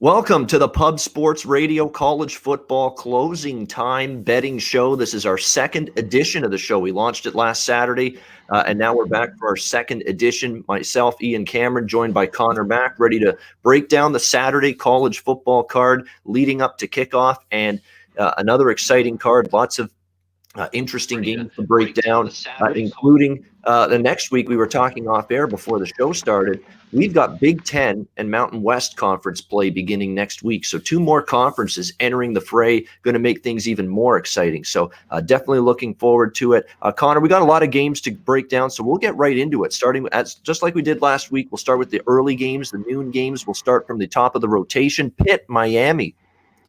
Welcome to the Pub Sports Radio College Football Closing Time Betting Show. This is our second edition of the show. We launched it last Saturday, and now we're back for our second edition. Myself, Ian Cameron, joined by Connor Mack, ready to break down the Saturday college football card leading up to kickoff, and another exciting card. Lots of interesting games to break down, including the next week. We were talking off air before the show started. We've got Big Ten and Mountain West Conference play beginning next week. So two more conferences entering the fray, going to make things even more exciting. So definitely looking forward to it. Connor, we got a lot of games to break down, so we'll get right into it. Starting just like we did last week, we'll start with the early games, the noon games. We'll start from the top of the rotation. Pitt, Miami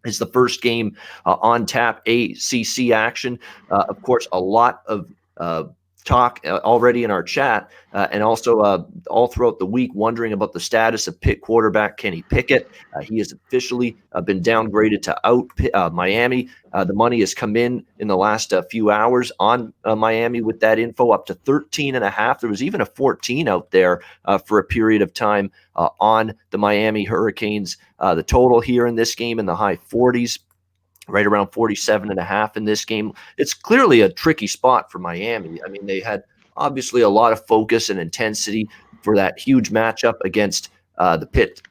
is the first game on tap, ACC action. Of course, a lot of talk already in our chat and also all throughout the week wondering about the status of Pitt quarterback Kenny Pickett. He has officially been downgraded to out Miami. The money has come in the last few hours on Miami with that info up to 13.5. There was even a 14 out there for a period of time on the Miami Hurricanes. The total here in this game in the high 40s. Right around 47.5 in this game. It's clearly a tricky spot for Miami. I mean, they had obviously a lot of focus and intensity for that huge matchup against the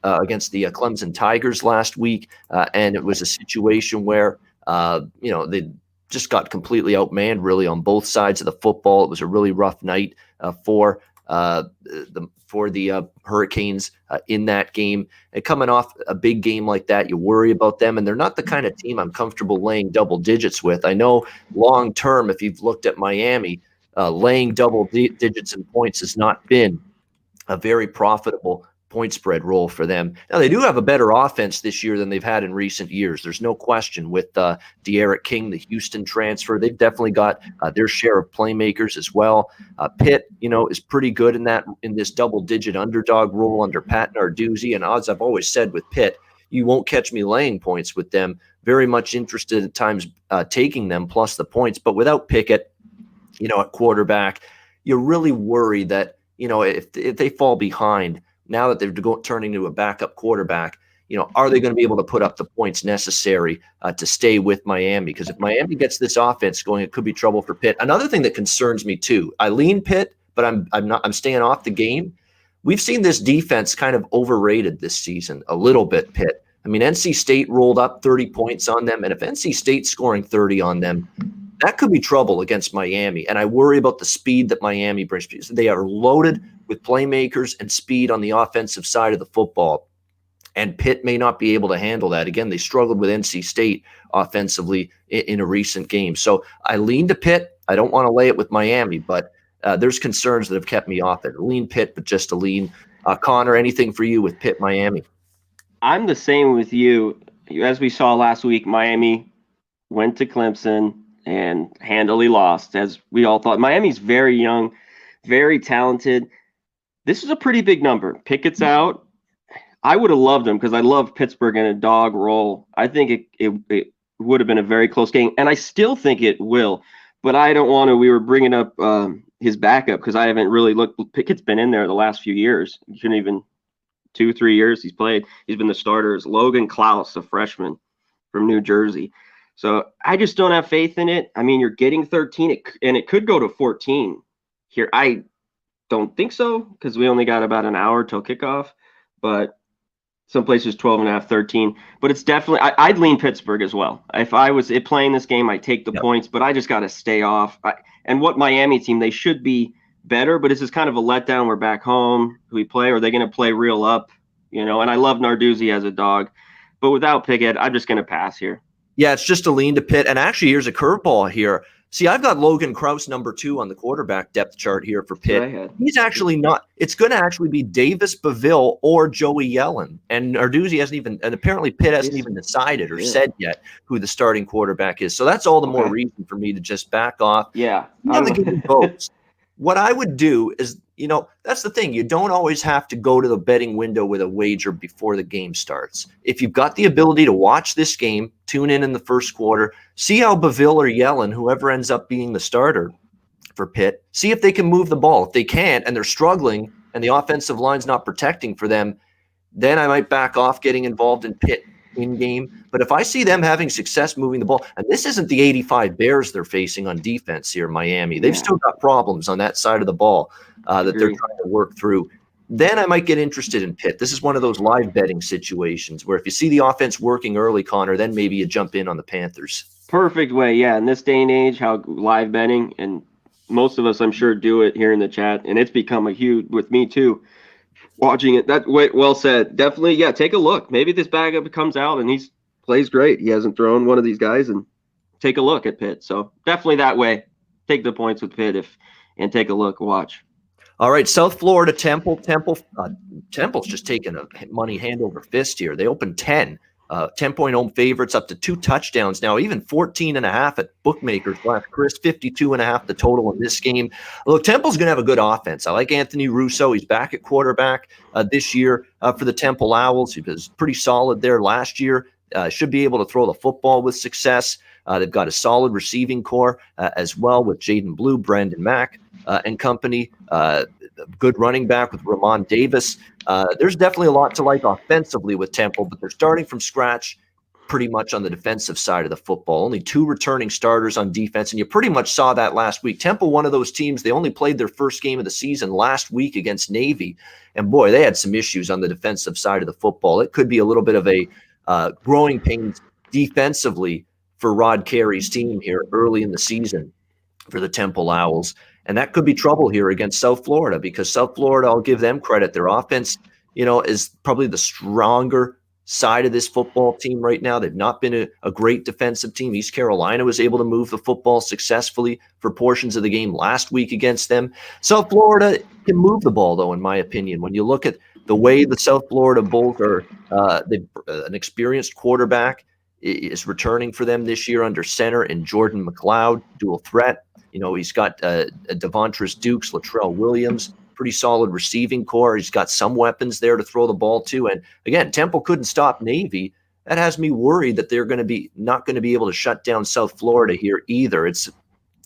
Clemson Tigers last week, and it was a situation where they just got completely outmanned really on both sides of the football. It was a really rough night for the Hurricanes in that game. And coming off a big game like that, you worry about them, and they're not the kind of team I'm comfortable laying double digits with. I know long term, if you've looked at Miami, laying double digits in points has not been a very profitable point spread role for them. Now, they do have a better offense this year than they've had in recent years. There's no question with De'Aaron King, the Houston transfer. They've definitely got their share of playmakers as well. Pitt, is pretty good in this double-digit underdog role under Pat Narduzzi. And as I've always said with Pitt, you won't catch me laying points with them. Very much interested at times taking them plus the points. But without Pickett, at quarterback, you really worry that, if they fall behind, now that they're turning to a backup quarterback, are they going to be able to put up the points necessary to stay with Miami? Because if Miami gets this offense going, it could be trouble for Pitt. Another thing that concerns me too, I lean Pitt, but I'm staying off the game. We've seen this defense kind of overrated this season a little bit, Pitt. I mean, NC State rolled up 30 points on them, and if NC State's scoring 30 on them, that could be trouble against Miami. And I worry about the speed that Miami brings. They are loaded with playmakers and speed on the offensive side of the football. And Pitt may not be able to handle that. Again, they struggled with NC State offensively in a recent game. So I lean to Pitt. I don't want to lay it with Miami, but there's concerns that have kept me off it. Lean Pitt, but just a lean. Connor, anything for you with Pitt, Miami? I'm the same with you. As we saw last week, Miami went to Clemson and handily lost, as we all thought. Miami's very young, very talented. This is a pretty big number. Pickett's out. I would have loved him because I love Pittsburgh in a dog roll. I think it would have been a very close game, and I still think it will. But I don't want to. We were bringing up his backup because I haven't really looked. Pickett's been in there the last few years. You shouldn't even 2-3 years he's played. He's been the starter. It's Logan Klaus, a freshman from New Jersey. So I just don't have faith in it. I mean, you're getting 13, and it could go to 14 here. I don't think so because we only got about an hour till kickoff, but some places 12.5, 13. But it's definitely I'd lean Pittsburgh as well. If I was playing this game, I'd take the points, but I just got to stay off. And what Miami team, they should be better, but this is kind of a letdown. We're back home. Who we play? Or are they going to play real up? And I love Narduzzi as a dog, but without Pickett, I'm just going to pass here. Yeah, it's just a lean to Pitt. And actually, here's a curveball here. See, I've got Logan Krause number 2 on the quarterback depth chart here for Pitt. He's actually not. It's going to actually be Davis Beville or Joey Yellen. And Narduzzi hasn't even, and apparently Pitt hasn't even decided or said yet who the starting quarterback is. So that's all the more reason for me to just back off. Yeah. What I would do is, that's the thing. You don't always have to go to the betting window with a wager before the game starts. If you've got the ability to watch this game, tune in the first quarter, see how Beville or Yellen, whoever ends up being the starter for Pitt, see if they can move the ball. If they can't and they're struggling and the offensive line's not protecting for them, then I might back off getting involved in Pitt in game. But if I see them having success moving the ball, and this isn't the 85 Bears they're facing on defense here in Miami. They've still got problems on that side of the ball that they're trying to work through. Then I might get interested in Pitt. This is one of those live betting situations where if you see the offense working early, Connor, then maybe you jump in on the Panthers. Perfect way. Yeah. In this day and age, how live betting, and most of us, I'm sure, do it here in the chat. And it's become a huge, with me too, watching it. That way, well said. Definitely. Yeah. Take a look. Maybe this backup comes out and he plays great. He hasn't thrown one of these guys, and take a look at Pitt. So definitely that way. Take the points with Pitt and take a look, watch. All right, South Florida, Temple. Temple's just taking a money hand over fist here. They opened 10, 10-point home favorites, up to 2 touchdowns now, even 14.5 at bookmakers last. Chris, 52.5 the total in this game. Look, Temple's going to have a good offense. I like Anthony Russo. He's back at quarterback this year for the Temple Owls. He was pretty solid there last year. Should be able to throw the football with success. They've got a solid receiving core as well with Jaden Blue, Brandon Mack, and company. Good running back with Ramon Davis. There's definitely a lot to like offensively with Temple, but they're starting from scratch pretty much on the defensive side of the football. Only 2 returning starters on defense, and you pretty much saw that last week. Temple, one of those teams, they only played their first game of the season last week against Navy, and boy, they had some issues on the defensive side of the football. It could be a little bit of a growing pains defensively for Rod Carey's team here early in the season for the Temple Owls. And that could be trouble here against South Florida, because South Florida, I'll give them credit. Their offense, is probably the stronger side of this football team right now. They've not been a great defensive team. East Carolina was able to move the football successfully for portions of the game last week against them. South Florida can move the ball, though, in my opinion. When you look at the way the South Florida Bulls are, an experienced quarterback is returning for them this year under center in Jordan McLeod, dual threat. He's got Devontrus Dukes, Latrell Williams, pretty solid receiving core. He's got some weapons there to throw the ball to. And again, Temple couldn't stop Navy. That has me worried that they're not going to be able to shut down South Florida here either.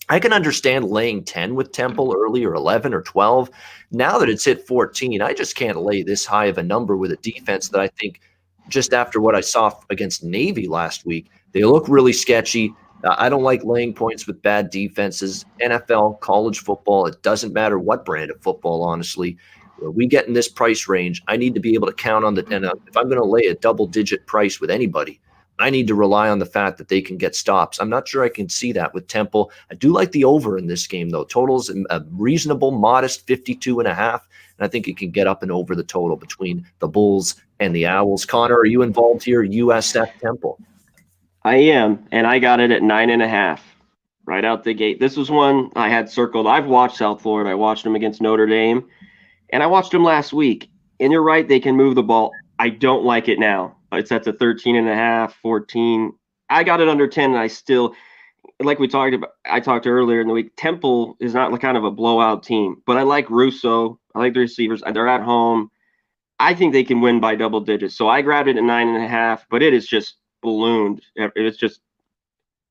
I can understand laying 10 with Temple early, or 11 or 12. Now that it's hit 14, I just can't lay this high of a number with a defense that I think, just after what I saw against Navy last week, they look really sketchy. I don't like laying points with bad defenses. NFL, college football, it doesn't matter what brand of football, honestly. We get in this price range, I need to be able to count on if I'm going to lay a double-digit price with anybody, I need to rely on the fact that they can get stops. I'm not sure I can see that with Temple. I do like the over in this game, though. Total's a reasonable, modest 52.5, and I think it can get up and over the total between the Bulls and the Owls. Connor, are you involved here? USF Temple. I am, and I got it at 9.5 right out the gate. This was one I had circled. I've watched South Florida. I watched them against Notre Dame, and I watched them last week. And you're right, they can move the ball. I don't like it now. It's at the 13.5, 14. I got it under 10, and I still, like I talked earlier in the week, Temple is not kind of a blowout team, but I like Russo. I like the receivers. They're at home. I think they can win by double digits. So I grabbed it at 9.5, but it is just ballooned. It's just,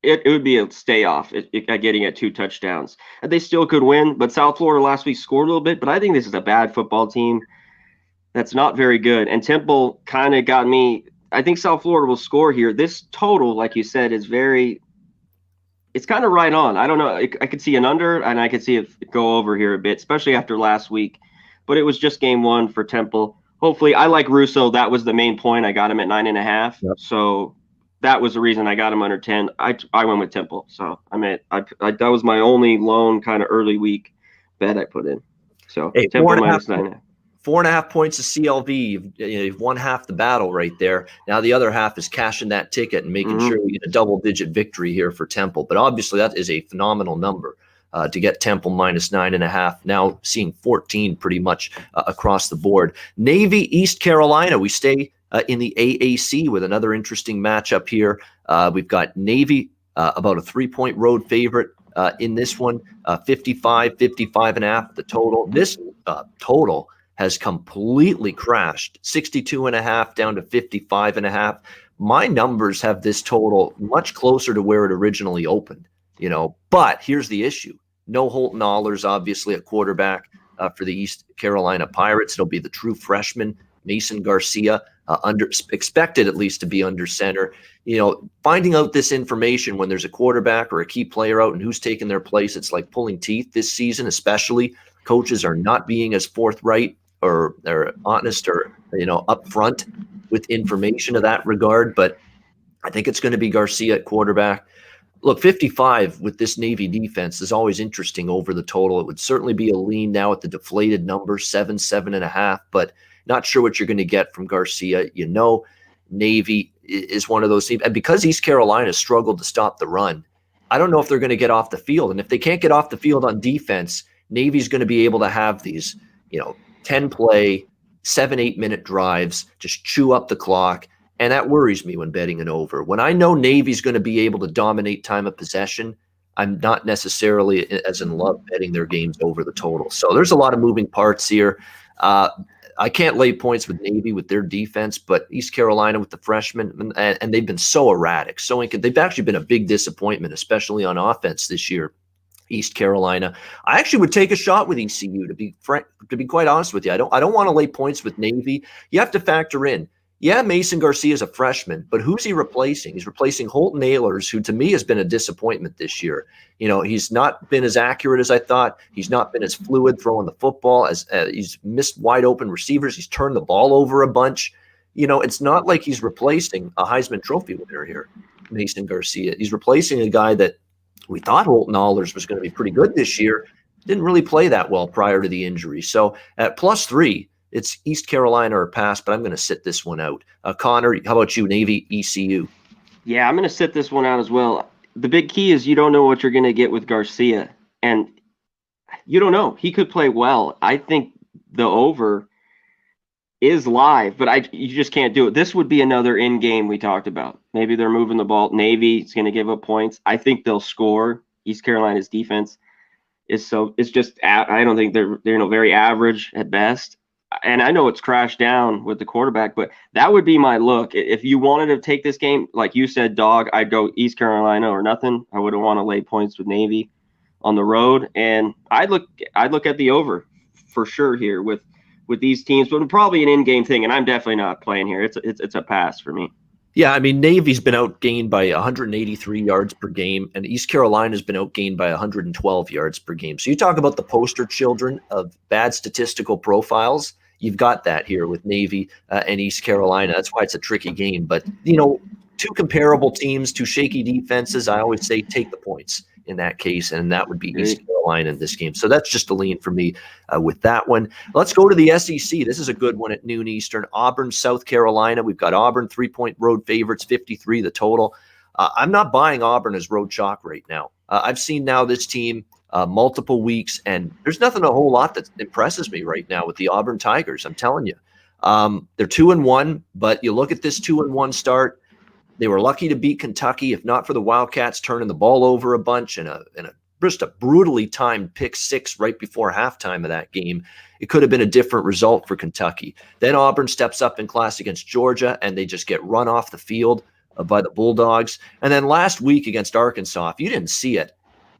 it would be a stay off getting at 2 touchdowns. And they still could win, but South Florida last week scored a little bit, but I think this is a bad football team that's not very good. And Temple kind of got me. I think South Florida will score here. This total, like you said, is it's kind of right on. I don't know. I could see an under, and I could see it go over here a bit, especially after last week. But it was just game 1 for Temple. Hopefully, I like Russo. That was the main point. I got him at 9.5. Yep. So that was the reason I got him under 10. I went with Temple. So that was my only lone kind of early week bet I put in. So hey, Temple minus 9.5. 4.5 points of CLV. You've won half the battle right there. Now the other half is cashing that ticket and making sure we get a double-digit victory here for Temple. But obviously that is a phenomenal number to get Temple minus 9.5. Now seeing 14 pretty much across the board. Navy, East Carolina. We stay in the AAC with another interesting matchup here. We've got Navy about a 3-point road favorite in this one. 55.5 the total. This total has completely crashed, 62.5 down to 55.5. My numbers have this total much closer to where it originally opened, but here's the issue. No Holton Ahlers, obviously, at quarterback for the East Carolina Pirates. It'll be the true freshman Mason Garcia, expected at least to be under center. Finding out this information when there's a quarterback or a key player out and who's taking their place, it's like pulling teeth this season, especially. Coaches are not being as forthright or they're honest or, upfront with information of that regard. But I think it's going to be Garcia at quarterback. Look, 55 with this Navy defense is always interesting over the total. It would certainly be a lean now at the deflated number, 7.5, but not sure what you're going to get from Garcia. Navy is one of those teams. And because East Carolina struggled to stop the run, I don't know if they're going to get off the field. And if they can't get off the field on defense, Navy's going to be able to have these, 10-play, 7-8 minute drives, just chew up the clock. And that worries me when betting an over. When I know Navy's going to be able to dominate time of possession, I'm not necessarily as in love betting their games over the total. So there's a lot of moving parts here. I can't lay points with Navy with their defense, but East Carolina with the freshmen, and they've been so erratic. They've actually been a big disappointment, especially on offense this year. East Carolina. I actually would take a shot with ECU, to be quite honest with you. I don't want to lay points with Navy. You have to factor in, Mason Garcia is a freshman, but who's he replacing? He's replacing Holton Ahlers, who to me has been a disappointment this year. He's not been as accurate as I thought. He's not been as fluid throwing the football, as he's missed wide open receivers. He's turned the ball over a bunch. It's not like he's replacing a Heisman Trophy winner here, Mason Garcia. He's replacing a guy that we thought Holton Ahlers was going to be pretty good this year. Didn't really play that well prior to the injury. So at +3, it's East Carolina or pass, but I'm going to sit this one out. Connor, how about you, Navy, ECU? Yeah, I'm going to sit this one out as well. The big key is you don't know what you're going to get with Garcia, and you don't know. He could play well. I think the over is live, but you just can't do it. This would be another in-game we talked about. Maybe they're moving the ball. Navy is going to give up points. I think they'll score. East Carolina's defense it's just I don't think they're very average at best. And I know it's crashed down with the quarterback, but that would be my look. If you wanted to take this game, like you said, dog, I'd go East Carolina or nothing. I wouldn't want to lay points with Navy on the road, and I'd look at the over for sure here with these teams, but probably an in-game thing. And I'm definitely not playing here. It's a pass for me. Yeah, I mean, Navy's been outgained by 183 yards per game, and East Carolina's been outgained by 112 yards per game. So you talk about the poster children of bad statistical profiles. You've got that here with Navy and East Carolina. That's why it's a tricky game. But, two comparable teams, two shaky defenses, I always say take the points in that case, and that would be East Carolina in this game. So that's just a lean for me with that one. Let's go to the SEC. This is a good one at noon Eastern. Auburn, South Carolina. We've got Auburn 3-point road favorites, 53 the total. I'm not buying Auburn as road chalk right now. I've seen now this team multiple weeks, and there's nothing a whole lot that impresses me right now with the Auburn Tigers. I'm telling you, they're 2-1, but you look at this 2-1 start. They were lucky to beat Kentucky, if not for the Wildcats turning the ball over a bunch and just a brutally timed pick six right before halftime of that game. It could have been a different result for Kentucky. Then Auburn steps up in class against Georgia, and they just get run off the field by the Bulldogs. And then last week against Arkansas, if you didn't see it,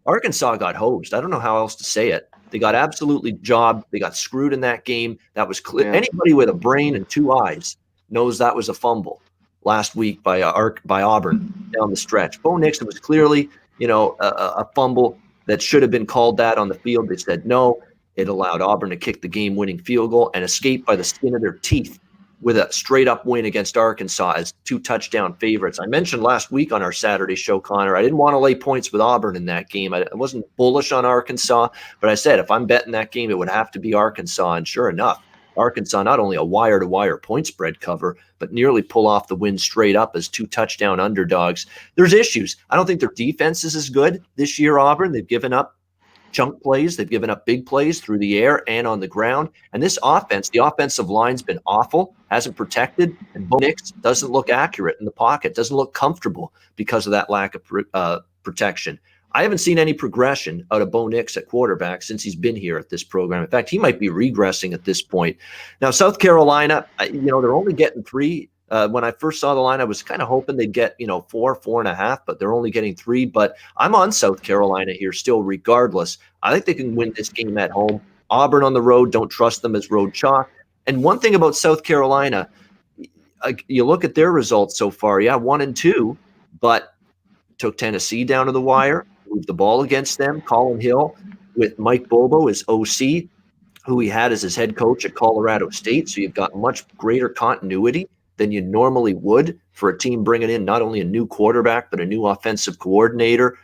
Arkansas got hosed. I don't know how else to say it. They got absolutely jobbed. They got screwed in that game. That was clear. Yeah. Anybody with a brain and two eyes knows that was a fumble last week by Auburn down the stretch. Bo Nixon was clearly, a fumble that should have been called that on the field. They said no. It allowed Auburn to kick the game-winning field goal and escape by the skin of their teeth with a straight-up win against Arkansas as 2 touchdown favorites. I mentioned last week on our Saturday show, Connor, I didn't want to lay points with Auburn in that game. I wasn't bullish on Arkansas, but I said if I'm betting that game, it would have to be Arkansas. And sure enough, Arkansas not only a wire-to-wire point spread cover, but nearly pull off the win straight up as 2 touchdown underdogs. There's issues. I don't think their defense is as good this year, Auburn. They've given up chunk plays. They've given up big plays through the air and on the ground. And this offense, the offensive line's been awful, hasn't protected, and Bo Nix doesn't look accurate in the pocket, doesn't look comfortable because of that lack of protection. I haven't seen any progression out of Bo Nix at quarterback since he's been here at this program. In fact, he might be regressing at this point. Now, South Carolina, they're only getting 3. When I first saw the line, I was kind of hoping they'd get, 4, 4.5, but they're only getting 3. But I'm on South Carolina here still regardless. I think they can win this game at home. Auburn on the road, don't trust them as road chalk. And one thing about South Carolina, you look at their results so far. Yeah, 1-2, but took Tennessee down to the wire, moved the ball against them. Colin Hill with Mike Bobo as OC, who he had as his head coach at Colorado State. So you've got much greater continuity than you normally would for a team bringing in not only a new quarterback, but a new offensive coordinator.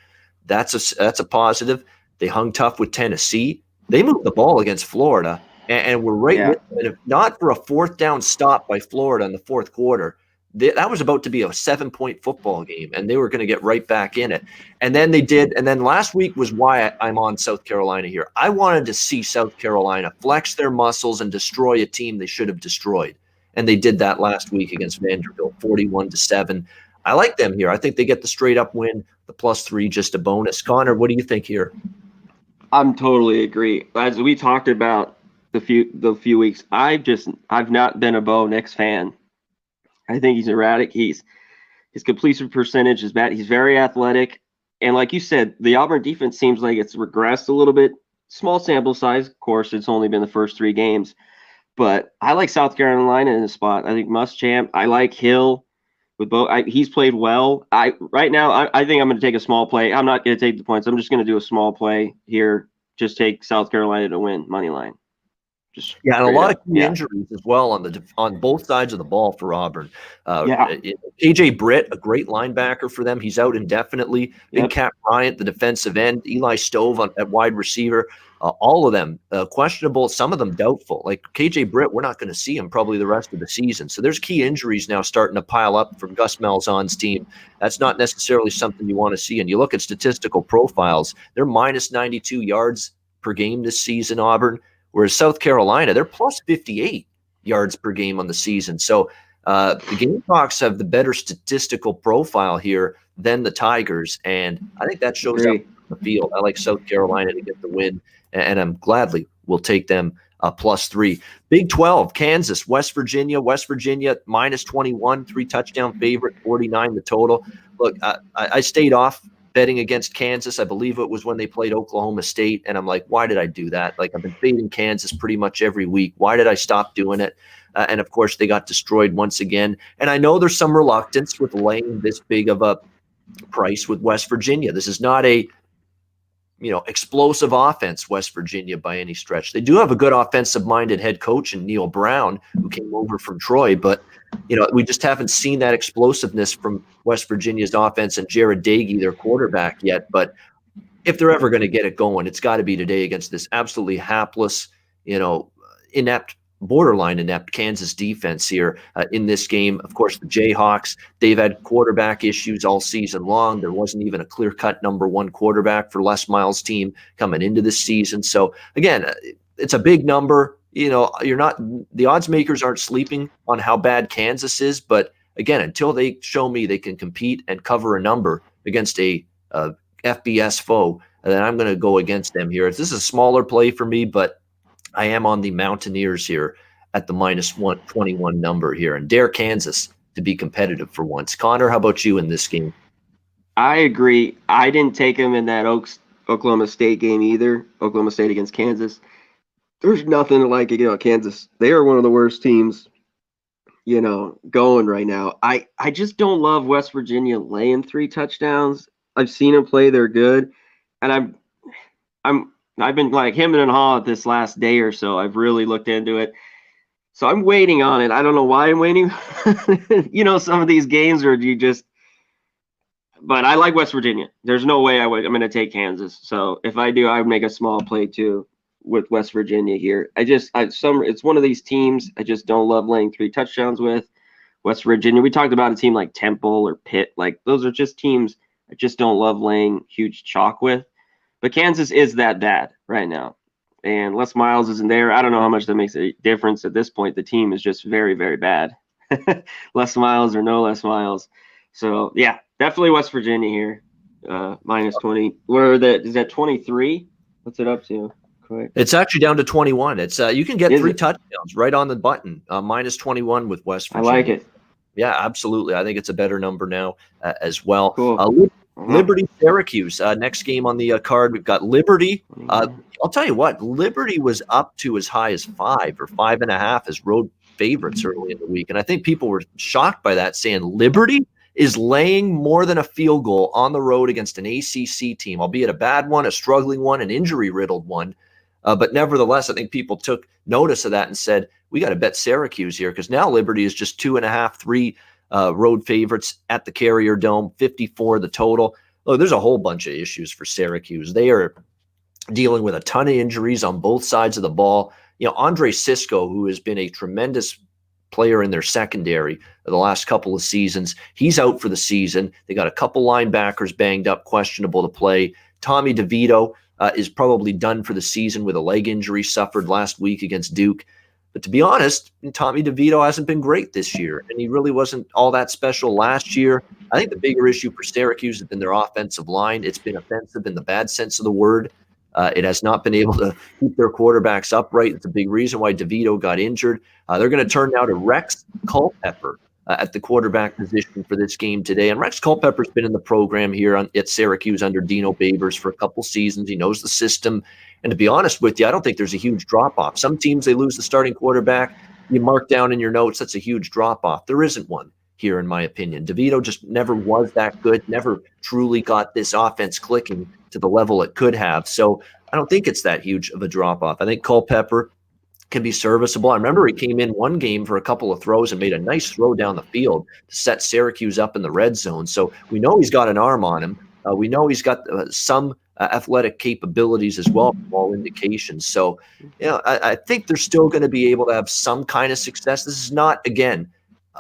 That's a positive. They hung tough with Tennessee. They moved the ball against Florida, and we're right with them. And if not for a fourth down stop by Florida in the fourth quarter, that was about to be a 7-point football game, and they were going to get right back in it. And then they did. And then last week was why I'm on South Carolina here. I wanted to see South Carolina flex their muscles and destroy a team they should have destroyed. And they did that last week against Vanderbilt, 41-7. I like them here. I think they get the straight up win, the +3, just a bonus. Connor, what do you think here? I'm totally agree. As we talked about the few weeks, I've not been a Bo Nix fan. I think he's erratic. His completion percentage is bad. He's very athletic. And like you said, the Auburn defense seems like it's regressed a little bit. Small sample size. Of course, it's only been the first 3 games. But I like South Carolina in the spot. I think Muschamp. I like Hill with both. He's played well. Right now, I think I'm going to take a small play. I'm not going to take the points. I'm just going to do a small play here. Just take South Carolina to win, money line. And a lot of key injuries as well on both sides of the ball for Auburn. KJ Britt, a great linebacker for them. He's out indefinitely. Big Cat Bryant, the defensive end. Eli Stove at wide receiver. All of them questionable. Some of them doubtful. Like KJ Britt, we're not going to see him probably the rest of the season. So there's key injuries now starting to pile up for Gus Malzahn's team. That's not necessarily something you want to see. And you look at statistical profiles, they're minus 92 yards per game this season, Auburn. Whereas South Carolina, they're plus 58 yards per game on the season. So the Gamecocks have the better statistical profile here than the Tigers, and I think that shows up on the field. I like South Carolina to get the win, and I'm gladly will take them +3. Big 12, Kansas, West Virginia. West Virginia minus 21, 3-touchdown favorite, 49 the total. Look, I stayed off betting against Kansas. I believe it was when they played Oklahoma State. And I'm like, why did I do that? Like, I've been fading Kansas pretty much every week. Why did I stop doing it? And of course, they got destroyed once again. And I know there's some reluctance with laying this big of a price with West Virginia. This is not a, explosive offense, West Virginia, by any stretch. They do have a good offensive-minded head coach in Neil Brown, who came over from Troy, but we just haven't seen that explosiveness from West Virginia's offense and Jared Dagey, their quarterback, yet. But if they're ever going to get it going, it's got to be today against this absolutely hapless, inept, borderline inept Kansas defense here in this game. Of course, the Jayhawks, they've had quarterback issues all season long. There wasn't even a clear-cut number 1 quarterback for Les Miles' team coming into this season. So, again, it's a big number. The odds makers aren't sleeping on how bad Kansas is, but again, until they show me they can compete and cover a number against a FBS foe, then I'm going to go against them here. This is a smaller play for me, but I am on the Mountaineers here at the minus 121 number here, and dare Kansas to be competitive for once. Connor, how about you in this game? I agree. I didn't take them in that Oklahoma State game either. Oklahoma State against Kansas. There's nothing like Kansas. They are one of the worst teams, going right now. I just don't love West Virginia laying 3 touchdowns. I've seen them play. They're good. And I've been like him and Hall at this last day or so. I've really looked into it. So I'm waiting on it. I don't know why I'm waiting. Some of these games are but I like West Virginia. There's no way I'm going to take Kansas. So if I do, I would make a small play too with West Virginia here. It's one of these teams I just don't love laying 3 touchdowns with. West Virginia, we talked about a team like Temple or Pitt. Like, those are just teams I just don't love laying huge chalk with. But Kansas is that bad right now. And Les Miles isn't there. I don't know how much that makes a difference at this point. The team is just very, very bad. Les Miles or no Les Miles. So, yeah, definitely West Virginia here. Minus 20. Is that 23? What's it up to? Quick. It's actually down to 21. It's you can get 3 touchdowns right on the button. Minus 21 with West Virginia. I like it. Yeah, absolutely. I think it's a better number now as well. Cool. Liberty, Syracuse. Next game on the card, we've got Liberty. I'll tell you what, Liberty was up to as high as 5 or 5.5 as road favorites early in the week. And I think people were shocked by that, saying Liberty is laying more than a field goal on the road against an ACC team, albeit a bad one, a struggling one, an injury-riddled one. But nevertheless, I think people took notice of that and said, we got to bet Syracuse here, because now Liberty is just 2.5, 3 road favorites at the Carrier Dome, 54 the total. Oh, there's a whole bunch of issues for Syracuse. They are dealing with a ton of injuries on both sides of the ball. You know, Andre Cisco, who has been a tremendous player in their secondary the last couple of seasons, he's out for the season. They got a couple linebackers banged up, questionable to play. Tommy DeVito is probably done for the season with a leg injury suffered last week against Duke. But to be honest, Tommy DeVito hasn't been great this year, and he really wasn't all that special last year. I think the bigger issue for Syracuse has been their offensive line. It's been offensive in the bad sense of the word. It has not been able to keep their quarterbacks upright. It's a big reason why DeVito got injured. They're going to turn now to Rex Culpepper at the quarterback position for this game today. And Rex Culpepper's been in the program here at Syracuse under Dino Babers for a couple seasons. He knows the system. And to be honest with you, I don't think there's a huge drop-off. Some teams, they lose the starting quarterback. You mark down in your notes, that's a huge drop-off. There isn't one here, in my opinion. DeVito just never was that good, never truly got this offense clicking to the level it could have. So I don't think it's that huge of a drop-off. I think Culpepper can be serviceable. I remember he came in one game for a couple of throws and made a nice throw down the field to set Syracuse up in the red zone. So we know he's got an arm on him. We know he's got some athletic capabilities as well, from all indications. So, you know, I think they're still going to be able to have some kind of success. This is not, again,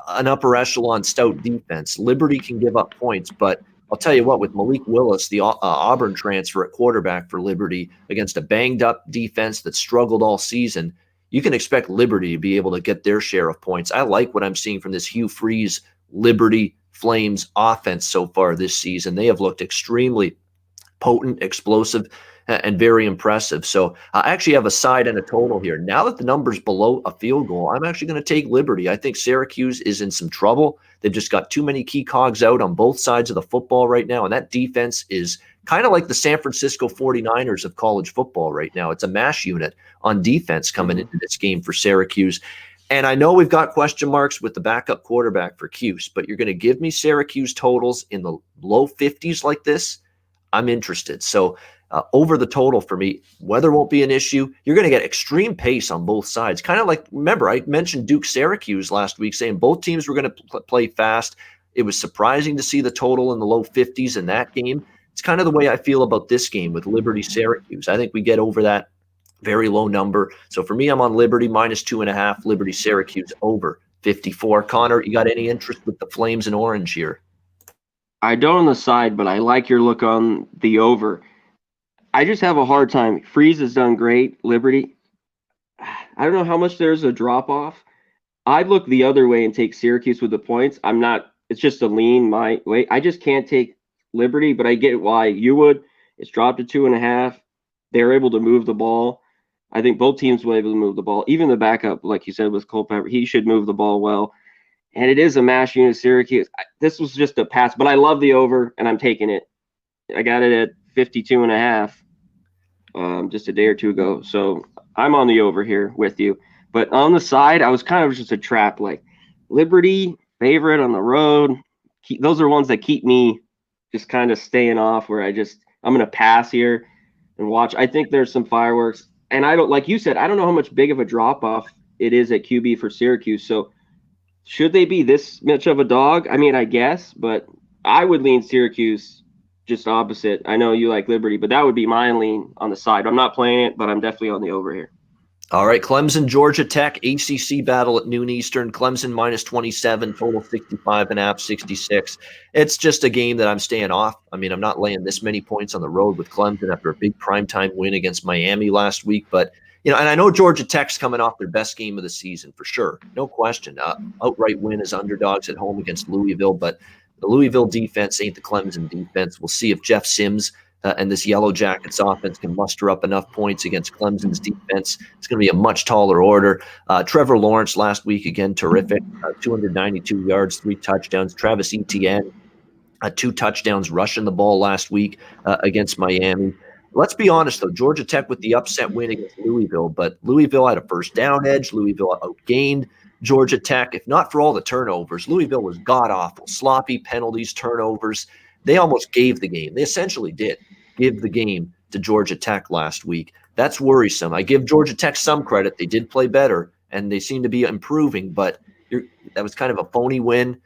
an upper echelon stout defense. Liberty can give up points, but I'll tell you what, with Malik Willis, the Auburn transfer at quarterback for Liberty, against a banged-up defense that struggled all season, you can expect Liberty to be able to get their share of points. I like what I'm seeing from this Hugh Freeze Liberty Flames offense so far this season. They have looked extremely potent, explosive, and very impressive. So I actually have a side and a total here. Now that the number's below a field goal, I'm actually going to take Liberty. I think Syracuse is in some trouble. They've just got too many key cogs out on both sides of the football right now, and that defense is kind of like the San Francisco 49ers of college football right now. It's a mash unit on defense coming into this game for Syracuse. And I know we've got question marks with the backup quarterback for Cuse, but you're going to give me Syracuse totals in the low 50s like this, I'm interested. So over the total for me, weather won't be an issue. You're going to get extreme pace on both sides. Kind of like, remember, I mentioned Duke Syracuse last week, saying both teams were going to play fast. It was surprising to see the total in the low 50s in that game. It's kind of the way I feel about this game with Liberty Syracuse. I think we get over that very low number. So for me, I'm on Liberty minus 2.5, Liberty Syracuse over 54. Connor, you got any interest with the Flames and Orange here? I don't on the side, but I like your look on the over. I just have a hard time. Freeze has done great. Liberty, I don't know how much there's a drop-off. I'd look the other way and take Syracuse with the points. I'm not – it's just a lean my way. I just can't take Liberty, but I get why you would. It's dropped to 2.5. They're able to move the ball. I think both teams will be able to move the ball. Even the backup, like you said, with Culpepper, he should move the ball well. And it is a mash unit, Syracuse. This was just a pass, but I love the over, and I'm taking it. I got it at 52.5 just a day or two ago. So I'm on the over here with you. But on the side, I was kind of just a trap, like Liberty, favorite on the road. Those are ones that keep me just kind of staying off, where I'm going to pass here and watch. I think there's some fireworks. And I don't, like you said, I don't know how much big of a drop-off it is at QB for Syracuse. So should they be this much of a dog? I mean, I guess, but I would lean Syracuse just opposite. I know you like Liberty, but that would be my lean on the side. I'm not playing it, but I'm definitely on the over here. All right, Clemson, Georgia Tech, ACC battle at noon Eastern. Clemson minus 27, total 65.5, 66. It's just a game that I'm staying off. I mean, I'm not laying this many points on the road with Clemson after a big primetime win against Miami last week. But, you know, and I know Georgia Tech's coming off their best game of the season for sure. No question. Outright win as underdogs at home against Louisville. But the Louisville defense ain't the Clemson defense. We'll see if Jeff Sims and this Yellow Jackets offense can muster up enough points against Clemson's defense. It's going to be a much taller order. Trevor Lawrence last week, again, terrific. 292 yards, 3 touchdowns. Travis Etienne, 2 touchdowns rushing the ball last week against Miami. Let's be honest, though. Georgia Tech with the upset win against Louisville, but Louisville had a first down edge. Louisville outgained Georgia Tech. If not for all the turnovers, Louisville was god-awful. Sloppy penalties, turnovers. They almost gave the game. They essentially did give the game to Georgia Tech last week. That's worrisome. I give Georgia Tech some credit. They did play better, and they seem to be improving, but that was kind of a phony win,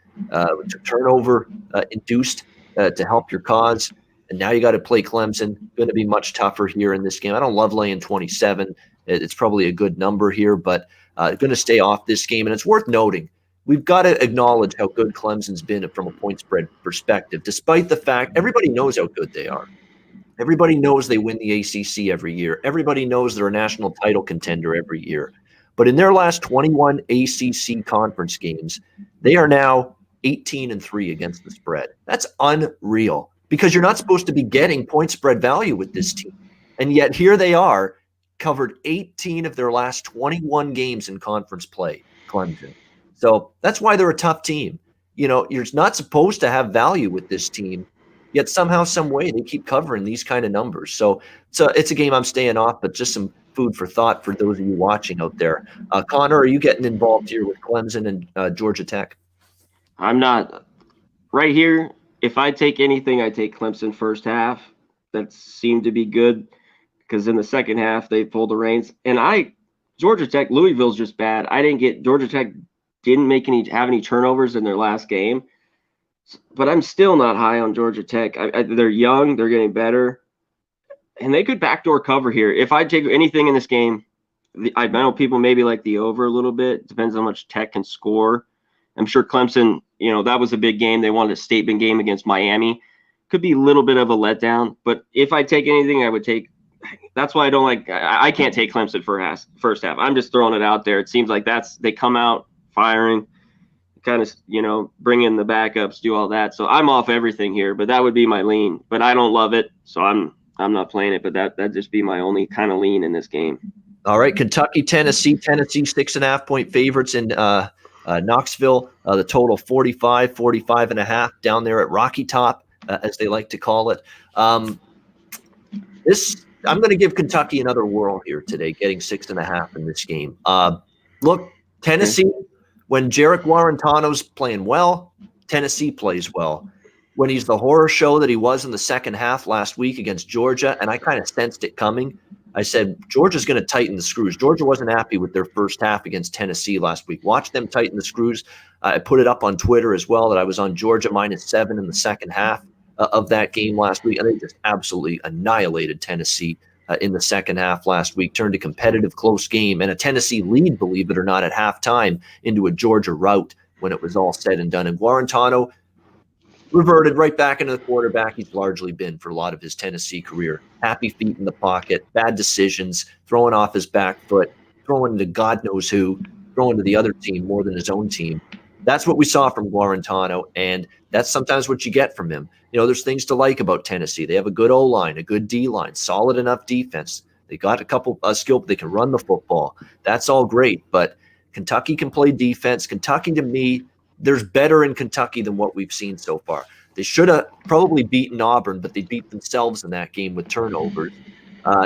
turnover induced to help your cause. And now you got to play Clemson. Going to be much tougher here in this game. I don't love laying 27. It's probably a good number here, but going to stay off this game. And it's worth noting, we've got to acknowledge how good Clemson's been from a point spread perspective, despite the fact everybody knows how good they are. Everybody knows they win the ACC every year. Everybody knows they're a national title contender every year. But in their last 21 ACC conference games, they are now 18-3 against the spread. That's unreal, because you're not supposed to be getting point spread value with this team. And yet here they are, covered 18 of their last 21 games in conference play, Clemson. So that's why they're a tough team. You're not supposed to have value with this team, yet somehow, some way, they keep covering these kind of numbers. So it's a game I'm staying off, but just some food for thought for those of you watching out there. Connor, are you getting involved here with Clemson and Georgia Tech? I'm not. Right here, if I take anything, I take Clemson first half. That seemed to be good, because in the second half, they pulled the reins. And Georgia Tech, Louisville's just bad. Georgia Tech didn't have any turnovers in their last game. But I'm still not high on Georgia Tech. They're young. They're getting better. And they could backdoor cover here. If I take anything in this game, I know people maybe like the over a little bit. Depends how much Tech can score. I'm sure Clemson, that was a big game. They wanted a statement game against Miami. Could be a little bit of a letdown. But if I take anything, I would take – that's why I don't like – I can't take Clemson for first half. I'm just throwing it out there. It seems like they come out firing, kind of, bring in the backups, do all that. So I'm off everything here, but that would be my lean. But I don't love it, so I'm not playing it. But that'd just be my only kind of lean in this game. All right, Kentucky, Tennessee 6.5-point favorites in Knoxville. The total 45.5 down there at Rocky Top, as they like to call it. I'm going to give Kentucky another whirl here today, getting 6.5 in this game. Look, Tennessee. When Jarek Guarantano's playing well, Tennessee plays well. When he's the horror show that he was in the second half last week against Georgia, and I kind of sensed it coming, I said, Georgia's going to tighten the screws. Georgia wasn't happy with their first half against Tennessee last week. Watch them tighten the screws. I put it up on Twitter as well that I was on Georgia -7 in the second half of that game last week, and they just absolutely annihilated Tennessee in the second half last week, turned a competitive, close game, and a Tennessee lead, believe it or not, at halftime into a Georgia rout when it was all said and done. And Guarantano reverted right back into the quarterback he's largely been for a lot of his Tennessee career. Happy feet in the pocket, bad decisions, throwing off his back foot, throwing to God knows who, throwing to the other team more than his own team. That's what we saw from Guarantano, and that's sometimes what you get from him. There's things to like about Tennessee. They have a good O-line, a good D-line, solid enough defense. They got a couple skill. They can run the football. That's all great, but Kentucky can play defense. Kentucky, to me, there's better in Kentucky than what we've seen so far. They should have probably beaten Auburn, but they beat themselves in that game with turnovers.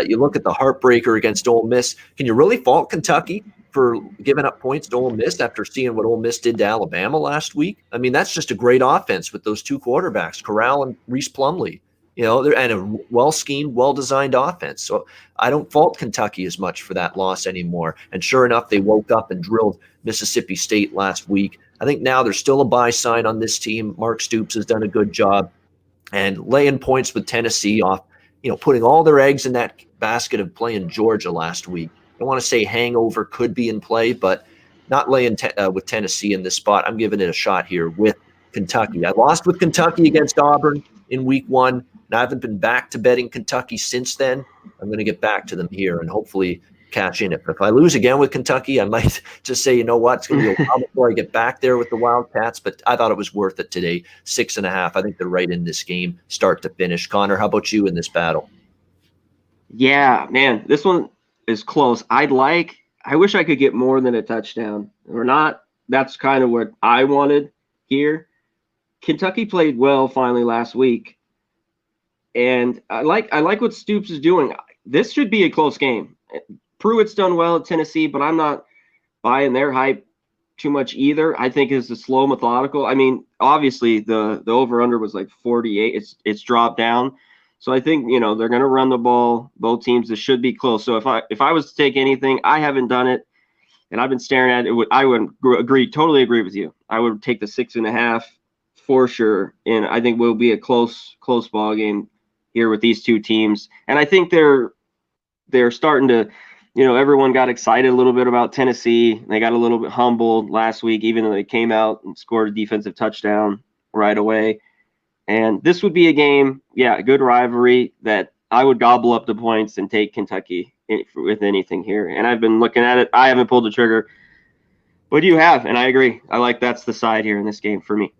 You look at the heartbreaker against Ole Miss. Can you really fault Kentucky for giving up points to Ole Miss after seeing what Ole Miss did to Alabama last week? I mean, that's just a great offense with those two quarterbacks, Corral and Reese Plumlee. And a well-schemed, well-designed offense. So I don't fault Kentucky as much for that loss anymore. And sure enough, they woke up and drilled Mississippi State last week. I think now there's still a buy sign on this team. Mark Stoops has done a good job. And laying points with Tennessee off, putting all their eggs in that basket of playing Georgia last week. I want to say hangover could be in play, but not laying with Tennessee in this spot. I'm giving it a shot here with Kentucky. I lost with Kentucky against Auburn in week 1, and I haven't been back to betting Kentucky since then. I'm going to get back to them here and hopefully cash in it. But if I lose again with Kentucky, I might just say, you know what, it's going to be a while before I get back there with the Wildcats. But I thought it was worth it today. 6.5. I think they're right in this game, start to finish. Connor, how about you in this battle? Yeah, man, this one is close. I wish I could get more than a touchdown or not. That's kind of what I wanted here. Kentucky played well finally last week, and I like what Stoops is doing. This should be a close game. Pruitt's done well at Tennessee, but I'm not buying their hype too much either. I think it's a slow, methodical. I mean, obviously the over under was like 48. It's dropped down. So I think, they're going to run the ball. Both teams, this should be close. So if I was to take anything, I haven't done it, and I've been staring at it. I would totally agree with you. I would take the 6.5 for sure, and I think will be a close ball game here with these two teams. And I think they're starting to, everyone got excited a little bit about Tennessee. They got a little bit humbled last week, even though they came out and scored a defensive touchdown right away. And this would be a game, a good rivalry that I would gobble up the points and take Kentucky with anything here. And I've been looking at it. I haven't pulled the trigger, but you have, and I agree. I like that's the side here in this game for me.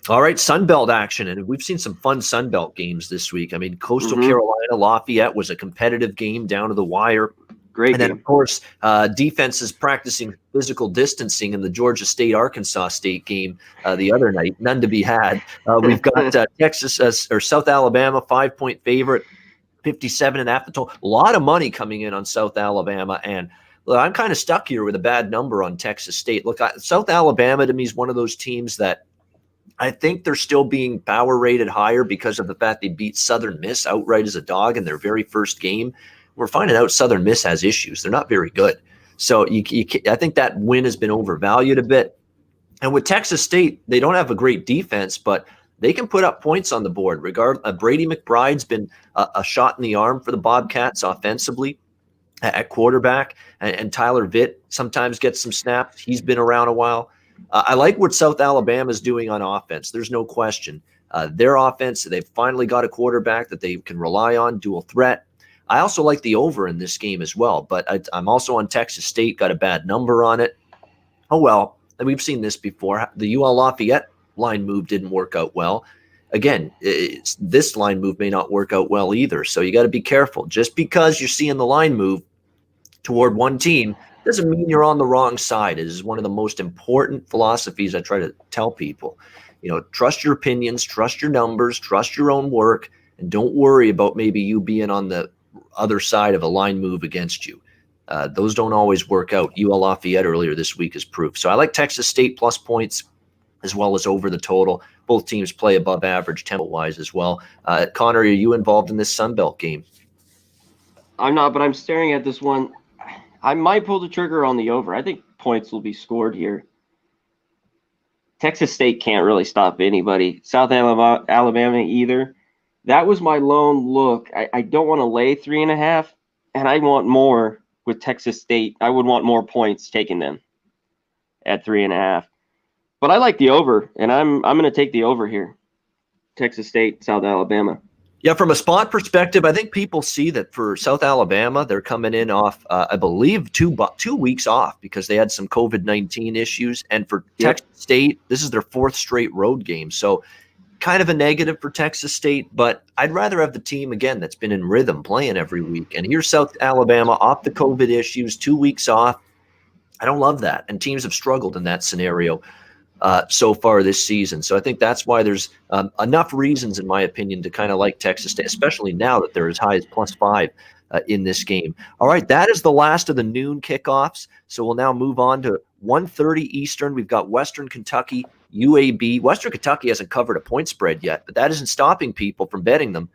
All right, Sunbelt action, and we've seen some fun Sunbelt games this week. I mean, Coastal Carolina, Lafayette was a competitive game down to the wire. Great and game. Then, of course, defense is practicing physical distancing in the Georgia State-Arkansas State game the other night. None to be had. We've got Texas or South Alabama, 5-point favorite, 57.5 the total. A lot of money coming in on South Alabama, and look, I'm kind of stuck here with a bad number on Texas State. Look, South Alabama to me is one of those teams that I think they're still being power rated higher because of the fact they beat Southern Miss outright as a dog in their very first game. We're finding out Southern Miss has issues. They're not very good. So I think that win has been overvalued a bit. And with Texas State, they don't have a great defense, but they can put up points on the board. Brady McBride's been a shot in the arm for the Bobcats offensively at quarterback, and Tyler Vitt sometimes gets some snaps. He's been around a while. I like what South Alabama is doing on offense. There's no question. Their offense, they've finally got a quarterback that they can rely on, dual threat. I also like the over in this game as well, but I'm also on Texas State, got a bad number on it. Oh, well, and we've seen this before. The UL Lafayette line move didn't work out well. Again, this line move may not work out well either, so you got to be careful. Just because you're seeing the line move toward one team doesn't mean you're on the wrong side. It is one of the most important philosophies I try to tell people. Trust your opinions, trust your numbers, trust your own work, and don't worry about maybe you being on the other side of a line move against you. Those don't always work out. UL Lafayette earlier this week is proof. So I like Texas State plus points as well as over the total. Both teams play above average tempo-wise as well. Connor, are you involved in this Sunbelt game? I'm not, but I'm staring at this one. I might pull the trigger on the over. I think points will be scored here. Texas State can't really stop anybody. South Alabama either. That was my lone look. I don't want to lay 3.5, and I want more with Texas State. I would want more points taking them at 3.5. But I like the over, and I'm going to take the over here. Texas State, South Alabama. Yeah, from a spot perspective, I think people see that for South Alabama, they're coming in off, I believe, 2 weeks off because they had some COVID-19 issues. And for Texas State, this is their 4th straight road game. So kind of a negative for Texas State, but I'd rather have the team, again, that's been in rhythm playing every week. And here's South Alabama off the COVID issues, 2 weeks off. I don't love that. And teams have struggled in that scenario so far this season. So I think that's why there's enough reasons, in my opinion, to kind of like Texas State, especially now that they're as high as +5 in this game. All right, that is the last of the noon kickoffs. So we'll now move on to 1:30 Eastern. We've got Western Kentucky, UAB. Western Kentucky hasn't covered a point spread yet, but that isn't stopping people from betting them.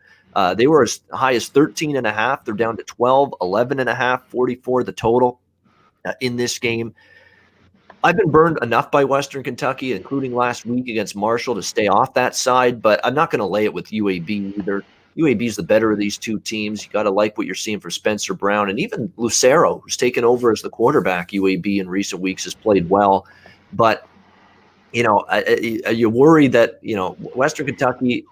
They were as high as 13.5. They're down to 12, 11.5, 44 the total in this game. I've been burned enough by Western Kentucky, including last week against Marshall, to stay off that side, but I'm not going to lay it with UAB either. UAB is the better of these two teams. You got to like what you're seeing for Spencer Brown, and even Lucero, who's taken over as the quarterback. UAB in recent weeks has played well, but you worry that Western Kentucky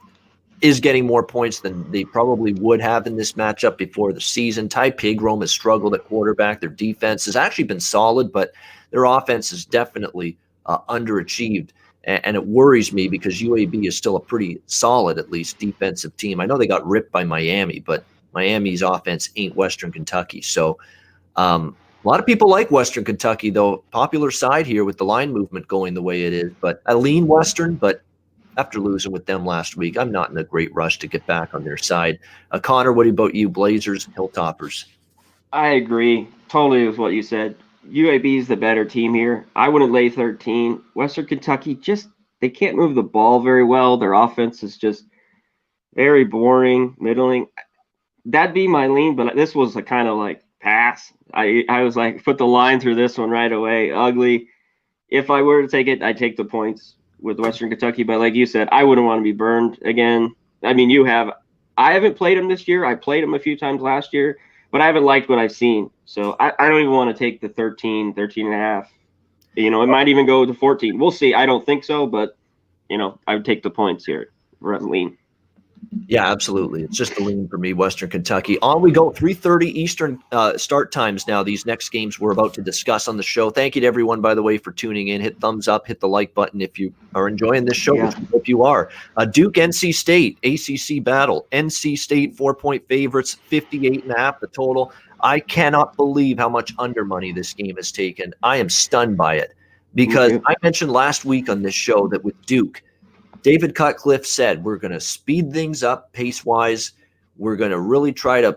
is getting more points than they probably would have in this matchup before the season. Ty Pigrom has struggled at quarterback. Their defense has actually been solid, but their offense is definitely underachieved. And it worries me because UAB is still a pretty solid, at least, defensive team. I know they got ripped by Miami, but Miami's offense ain't Western Kentucky. So a lot of people like Western Kentucky, though. Popular side here with the line movement going the way it is. But I lean Western, but after losing with them last week, I'm not in a great rush to get back on their side. Connor, what about you? Blazers, Hilltoppers? I agree totally with what you said. UAB is the better team here. I wouldn't lay 13. Western Kentucky, just they can't move the ball very well. Their offense is just very boring, middling. That'd be my lean, but this was a kind of like pass. I was like, put the line through this one right away. Ugly. If I were to take it, I'd take the points with Western Kentucky. But like you said, I wouldn't want to be burned again. I mean, you have. I haven't played them this year. I played them a few times last year, but I haven't liked what I've seen. So I don't even want to take the 13 and a half. It might even go to 14. We'll see. I don't think so, but, I would take the points here. Lean. Yeah, absolutely. It's just a lean for me, Western Kentucky. On we go, 3:30 Eastern start times now. These next games we're about to discuss on the show. Thank you to everyone, by the way, for tuning in. Hit thumbs up, hit the like button if you are enjoying this show, which we hope you are. Duke, NC State, ACC battle. NC State, 4-point favorites, 58.5 the total. I cannot believe how much under money this game has taken. I am stunned by it because I mentioned last week on this show that with Duke, David Cutcliffe said, we're going to speed things up pace-wise. We're going to really try to,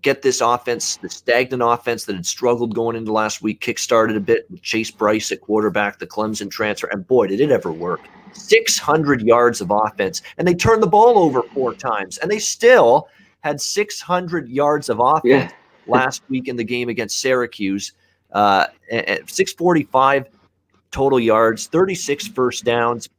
get this offense, the stagnant offense that had struggled going into last week, kickstarted a bit with Chase Bryce at quarterback, the Clemson transfer. And boy, did it ever work. 600 yards of offense. And they turned the ball over 4 times. And they still had 600 yards of offense last week in the game against Syracuse. 645 total yards, 36 first downs.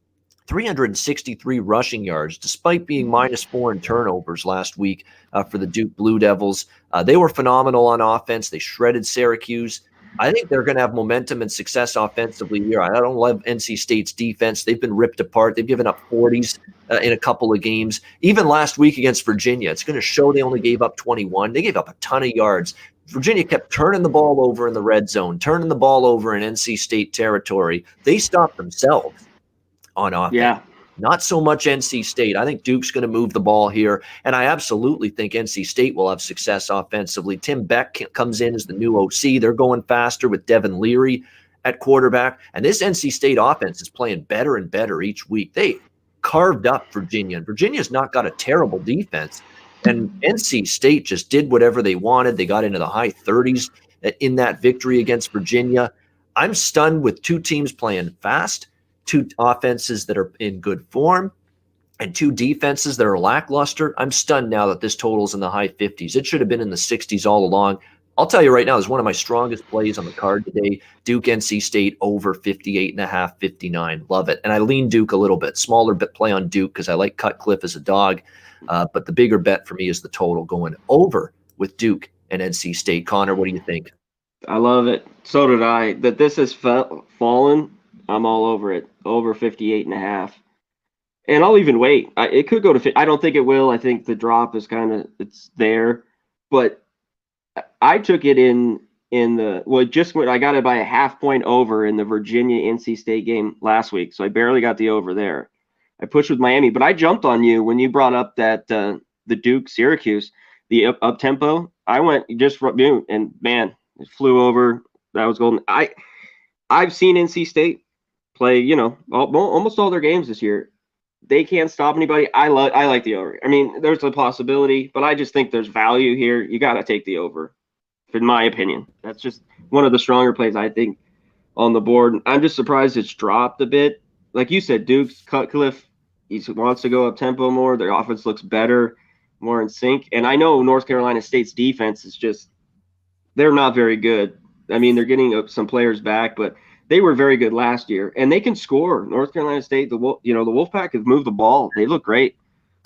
363 rushing yards, despite being -4 in turnovers last week for the Duke Blue Devils. They were phenomenal on offense. They shredded Syracuse. I think they're going to have momentum and success offensively here. I don't love NC State's defense. They've been ripped apart. They've given up 40s in a couple of games. Even last week against Virginia, it's going to show they only gave up 21. They gave up a ton of yards. Virginia kept turning the ball over in the red zone, turning the ball over in NC State territory. They stopped themselves on offense. Yeah. Not so much NC State. I think Duke's going to move the ball here, and I absolutely think NC State will have success offensively. Tim Beck comes in as the new OC. They're going faster with Devin Leary at quarterback, and this NC State offense is playing better and better each week. They carved up Virginia, and Virginia's not got a terrible defense, and NC State just did whatever they wanted. They got into the high 30s in that victory against Virginia. I'm stunned with 2 teams playing fast, 2 offenses that are in good form, and 2 defenses that are lackluster. I'm stunned now that this total's in the high 50s. It should have been in the 60s all along. I'll tell you right now, it's one of my strongest plays on the card today. Duke NC State over 58.5, 59. Love it. And I lean Duke a little bit. Smaller bet play on Duke because I like Cutcliffe as a dog. But the bigger bet for me is the total going over with Duke and NC State. Connor, what do you think? I love it. So did I. That this has fallen, I'm all over it. Over 58.5. And I'll even wait. It could go to 50. I don't think it will. I think the drop is it's there. But I took it in just when I got it by a half point over in the Virginia NC State game last week. So I barely got the over there. I pushed with Miami, but I jumped on you when you brought up that the Duke Syracuse, the up tempo. I went just from you, and man, it flew over. That was golden. I've seen NC State play, almost all their games this year. They can't stop anybody. I like the over. I mean, there's a possibility, but I just think there's value here. You got to take the over, in my opinion. That's just one of the stronger plays, I think, on the board. I'm just surprised it's dropped a bit. Like you said, Duke's Cutcliffe, he wants to go up tempo more. Their offense looks better, more in sync. And I know North Carolina State's defense is just, they're not very good. I mean, they're getting some players back, but they were very good last year, and they can score. North Carolina State, the Wolfpack has moved the ball. They look great.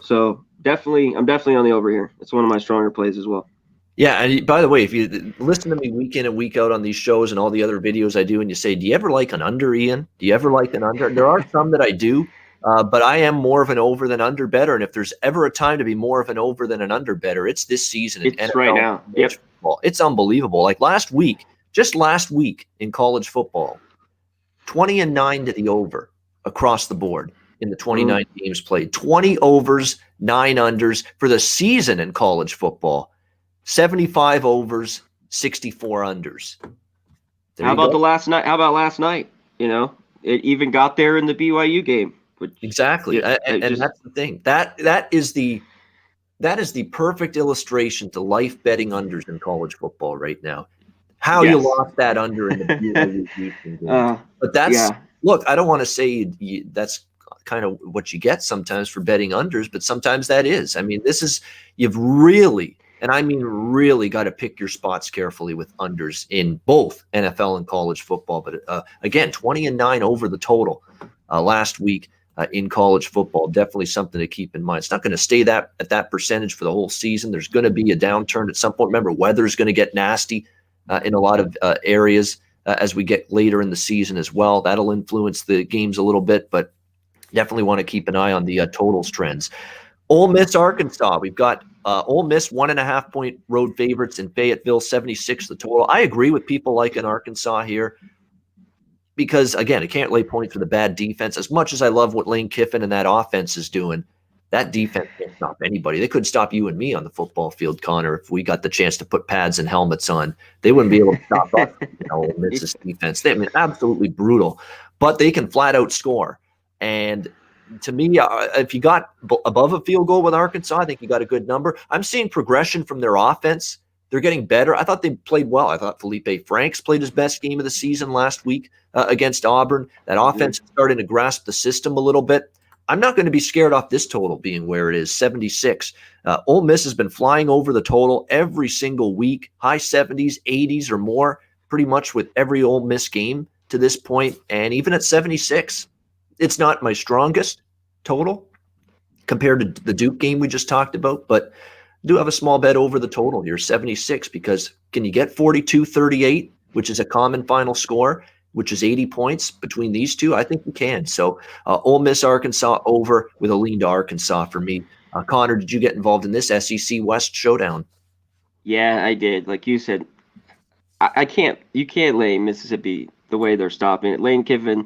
So I'm definitely on the over here. It's one of my stronger plays as well. Yeah, and by the way, if you listen to me week in and week out on these shows and all the other videos I do, and you say, do you ever like an under, Ian? Do you ever like an under? There are some that I do, but I am more of an over than under better. And if there's ever a time to be more of an over than an under better, it's this season. It's NFL right now. Yep. Football. It's unbelievable. Like just last week in college football, 20-9 to the over across the board in the 29 games played. 20 overs, 9 unders for the season in college football. 75 overs, 64 unders. How about last night? It even got there in the BYU game. Which Exactly. yeah, And that's the thing. That is the perfect illustration to life betting unders in college football right now. How you yes. lost that under in the Buell's Houston game. But Yeah. look, I don't want to say that's kind of what you get sometimes for betting unders, but sometimes that is. I mean, you've really, and I mean really, got to pick your spots carefully with unders in both NFL and college football. But again, 20-9 over the total last week. In college football, definitely something to keep in mind. It's not going to stay at that percentage for the whole season. There's going to be a downturn at some point. Remember, weather's going to get nasty in a lot of areas as we get later in the season as well. That'll influence the games a little bit, but definitely want to keep an eye on the totals trends. Ole Miss, Arkansas. We've got Ole Miss 1.5-point road favorites in Fayetteville, 76 the total. I agree with people liking Arkansas here, because, again, I can't lay points for the bad defense. As much as I love what Lane Kiffin and that offense is doing, that defense can't stop anybody. They couldn't stop you and me on the football field, Connor, if we got the chance to put pads and helmets on. They wouldn't be able to stop us. Ole Miss's defense. I mean, absolutely brutal. But they can flat out score. And to me, if you got above a field goal with Arkansas, I think you got a good number. I'm seeing progression from their offense. They're getting better. I thought they played well. I thought Felipe Franks played his best game of the season last week against Auburn. That offense is starting to grasp the system a little bit. I'm not going to be scared off this total being where it is, 76. Ole Miss has been flying over the total every single week, high 70s, 80s or more, pretty much with every Ole Miss game to this point. And even at 76, it's not my strongest total compared to the Duke game we just talked about, but do have a small bet over the total here, 76, because can you get 42-38, which is a common final score, which is 80 points between these two? I think you can. So Ole Miss, Arkansas over with a lean to Arkansas for me. Connor, did you get involved in this SEC West showdown? Yeah, I did. Like you said, you can't lay Mississippi the way they're stopping it. Lane Kiffin,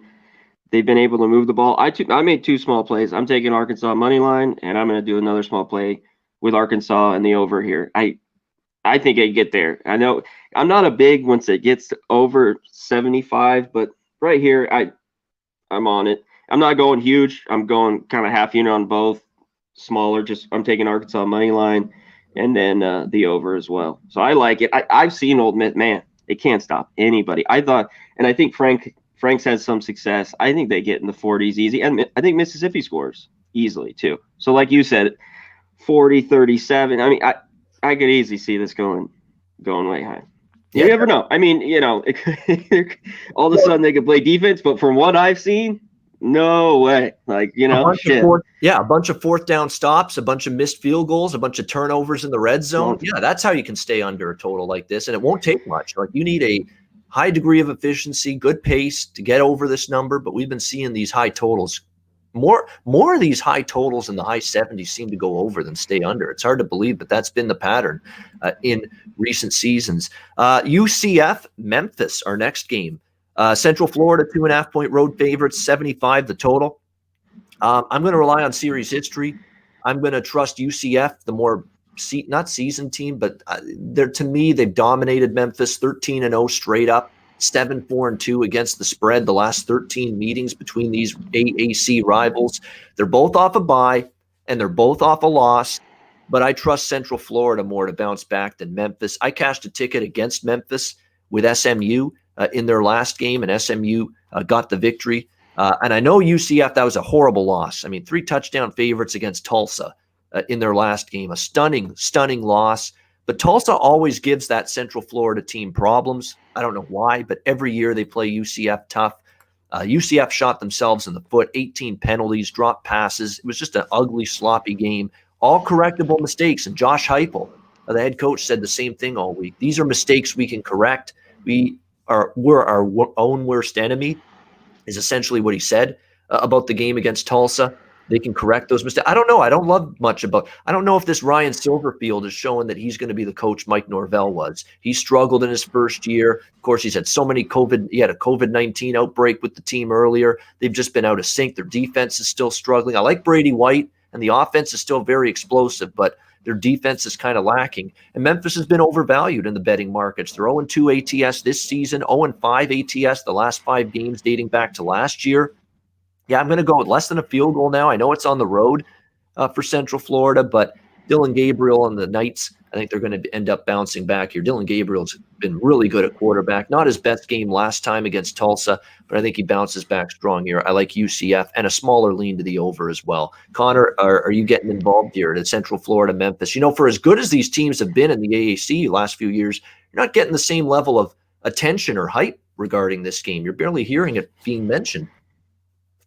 they've been able to move the ball. I made two small plays. I'm taking Arkansas money line, and I'm going to do another small play with Arkansas and the over here. I think I get there. I know I'm not a big once it gets to over 75, but right here I'm on it. I'm not going huge. I'm going kind of half unit on both, smaller. Just I'm taking Arkansas money line and then the over as well. So I like it. I've seen Ole Miss, man. They can't stop anybody. I thought, and I think Frank's had some success. I think they get in the 40s easy, and I think Mississippi scores easily too. So like you said, 40-37. I mean, I could easily see this going way high. You never know. I mean, all of a sudden they could play defense, but from what I've seen, no way. Like, a bunch of fourth down stops, a bunch of missed field goals, a bunch of turnovers in the red zone. Yeah, that's how you can stay under a total like this, and it won't take much. Like, you need a high degree of efficiency, good pace to get over this number, but we've been seeing these high totals. More of these high totals in the high 70s seem to go over than stay under. It's hard to believe, but that's been the pattern in recent seasons. UCF, Memphis, our next game. Central Florida, 2.5-point road favorites, 75 the total. I'm going to rely on series history. I'm going to trust UCF, the more not seasoned team, but to me, they've dominated Memphis 13-0 straight up. 7-4-2 against the spread the last 13 meetings between these AAC rivals. They're both off a bye, and they're both off a loss, but I trust Central Florida more to bounce back than Memphis. I cashed a ticket against Memphis with SMU in their last game, and SMU got the victory. And I know UCF, that was a horrible loss. I mean, 3 touchdown favorites against Tulsa in their last game, a stunning loss. But Tulsa always gives that Central Florida team problems. I don't know why, but every year they play UCF tough. UCF shot themselves in the foot, 18 penalties, dropped passes. It was just an ugly, sloppy game, all correctable mistakes. And Josh Heupel, the head coach, said the same thing all week. These are mistakes we can correct. We're our own worst enemy, is essentially what he said about the game against Tulsa. They can correct those mistakes. I don't know. I don't know if this Ryan Silverfield is showing that he's going to be the coach Mike Norvell was. He struggled in his first year. Of course, he's had so many he had a COVID-19 outbreak with the team earlier. They've just been out of sync. Their defense is still struggling. I like Brady White, and the offense is still very explosive, but their defense is kind of lacking. And Memphis has been overvalued in the betting markets. They're 0-2 ATS this season, 0-5 ATS the last 5 games dating back to last year. Yeah, I'm going to go with less than a field goal now. I know it's on the road for Central Florida, but Dylan Gabriel and the Knights, I think they're going to end up bouncing back here. Dylan Gabriel's been really good at quarterback. Not his best game last time against Tulsa, but I think he bounces back strong here. I like UCF and a smaller lean to the over as well. Connor, are you getting involved here at Central Florida, Memphis? For as good as these teams have been in the AAC last few years, you're not getting the same level of attention or hype regarding this game. You're barely hearing it being mentioned.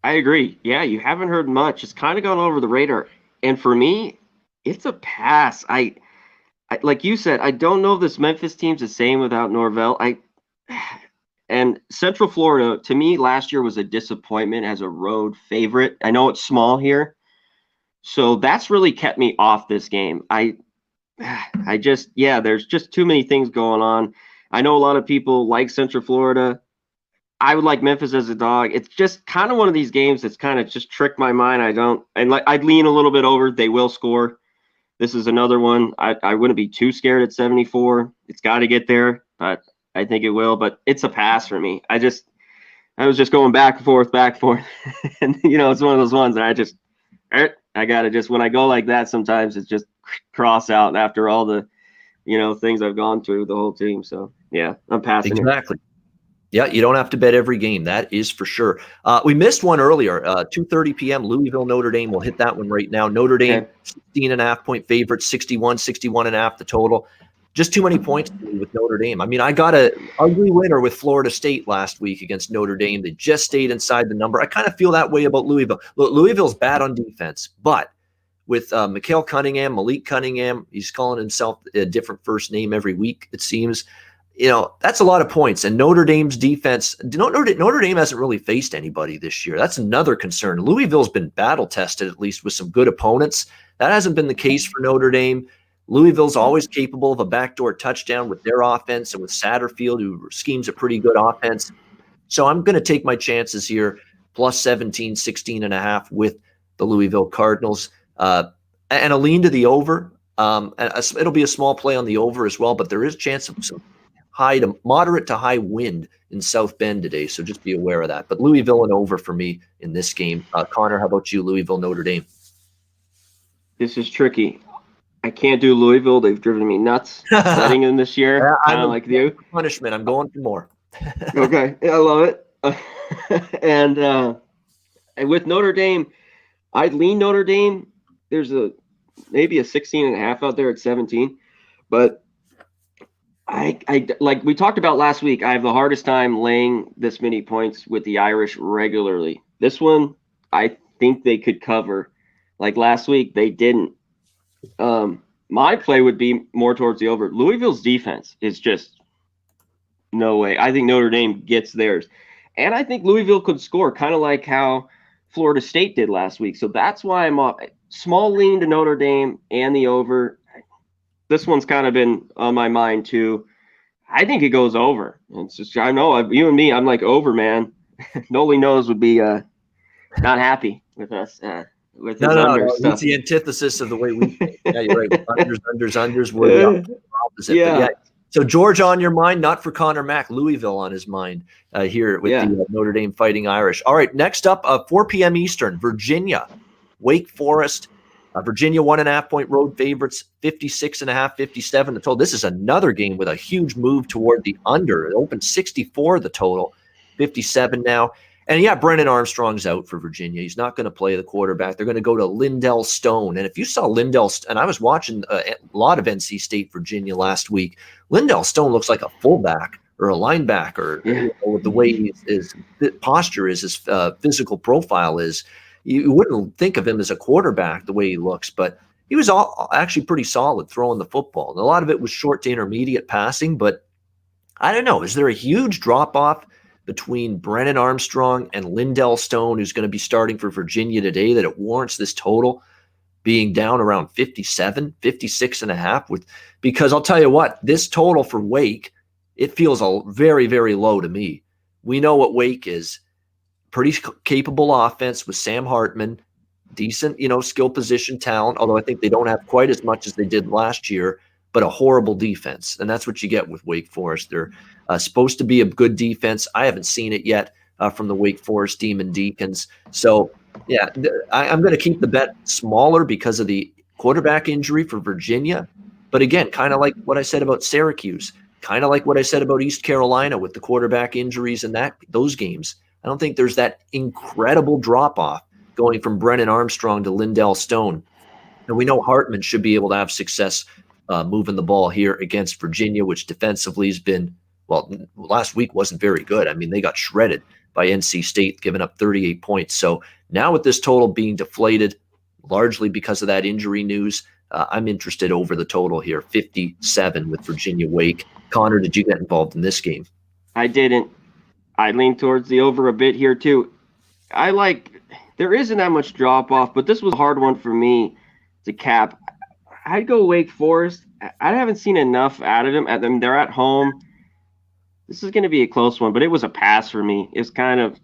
I agree. Yeah, you haven't heard much. It's kind of gone over the radar. And for me, it's a pass. I like you said, I don't know if this Memphis team's the same without Norvell. And Central Florida, to me, last year was a disappointment as a road favorite. I know it's small here, so that's really kept me off this game. There's just too many things going on. I know a lot of people like Central Florida. I would like Memphis as a dog. It's just kind of one of these games that's kind of just tricked my mind. I'd lean a little bit over. They will score. This is another one. I wouldn't be too scared at 74. It's got to get there, but I think it will. But it's a pass for me. I was just going back and forth. And, it's one of those ones that I got to just, when I go like that, sometimes it's just cross out after all the, things I've gone through the whole team. So, yeah, I'm passing Exactly. Yeah, you don't have to bet every game. That is for sure. We missed one earlier, 2:30 p.m. Louisville, Notre Dame. We'll hit that one right now. Notre Dame, 16.5-point favorite, 61.5 the total. Just too many points with Notre Dame. I mean, I got an ugly winner with Florida State last week against Notre Dame. They just stayed inside the number. I kind of feel that way about Louisville. Look, Louisville's bad on defense, but with Malik Cunningham, he's calling himself a different first name every week, it seems. That's a lot of points. And Notre Dame's defense, Notre Dame hasn't really faced anybody this year. That's another concern. Louisville's been battle tested, at least with some good opponents. That hasn't been the case for Notre Dame. Louisville's always capable of a backdoor touchdown with their offense and with Satterfield, who schemes a pretty good offense. So I'm going to take my chances here, plus 17, 16.5 with the Louisville Cardinals. And a lean to the over. It'll be a small play on the over as well, but there is a chance of some moderate to high wind in South Bend today, so just be aware of that. But Louisville and over for me in this game. Connor, how about you? Louisville, Notre Dame. This is tricky. I can't do Louisville. They've driven me nuts betting them this year. Kind of like you. Punishment. I'm going for more. Okay, I love it. And with Notre Dame, I'd lean Notre Dame. There's maybe a 16.5 out there at 17, but I like we talked about last week, I have the hardest time laying this many points with the Irish regularly. This one, I think they could cover. Like last week, they didn't. My play would be more towards the over. Louisville's defense is just no way. I think Notre Dame gets theirs. And I think Louisville could score, kind of like how Florida State did last week. So that's why I'm up. Small lean to Notre Dame and the over. This one's kind of been on my mind too. I think it goes over. It's just, I know you and me, I'm like over, man. Noli knows would be not happy with us. With his unders stuff. It's the antithesis of the way we think. Yeah, you're right. Unders. We're the opposite. Yeah. So George on your mind, not for Connor Mack, Louisville on his mind here with the Notre Dame Fighting Irish. All right, next up, 4 p.m. Eastern, Virginia, Wake Forest. Virginia 1.5-point road favorites, 56.5, 57 the total. This is another game with a huge move toward the under. It opened 64 the total, 57 now. And yeah, Brennan Armstrong's out for Virginia. He's not going to play the quarterback. They're going to go to Lindell Stone. And if you saw Lindell, and I was watching a lot of NC State Virginia last week, Lindell Stone looks like a fullback or a linebacker, with the way his posture is, his physical profile is. You wouldn't think of him as a quarterback the way he looks, but he was actually pretty solid throwing the football. And a lot of it was short to intermediate passing, but I don't know. Is there a huge drop-off between Brennan Armstrong and Lindell Stone, who's going to be starting for Virginia today, that it warrants this total being down around 57, 56.5? Because I'll tell you what, this total for Wake, it feels very, very low to me. We know what Wake is. Pretty capable offense with Sam Hartman, decent, skill position talent, although I think they don't have quite as much as they did last year, but a horrible defense. And that's what you get with Wake Forest. They're supposed to be a good defense. I haven't seen it yet. from the Wake Forest Demon Deacons. So, yeah, I'm going to keep the bet smaller because of the quarterback injury for Virginia. But again, kind of like what I said about Syracuse, kind of like what I said about East Carolina with the quarterback injuries in those games. I don't think there's that incredible drop-off going from Brennan Armstrong to Lindell Stone. And we know Hartman should be able to have success moving the ball here against Virginia, which defensively has been, well, last week wasn't very good. I mean, they got shredded by NC State, giving up 38 points. So now with this total being deflated, largely because of that injury news, I'm interested over the total here, 57 with Virginia Wake. Connor, did you get involved in this game? I didn't. I lean towards the over a bit here too. There isn't that much drop off, but this was a hard one for me to cap. I'd go Wake Forest. I haven't seen enough out of them. They're at home. This is going to be a close one, but it was a pass for me. It's kind of,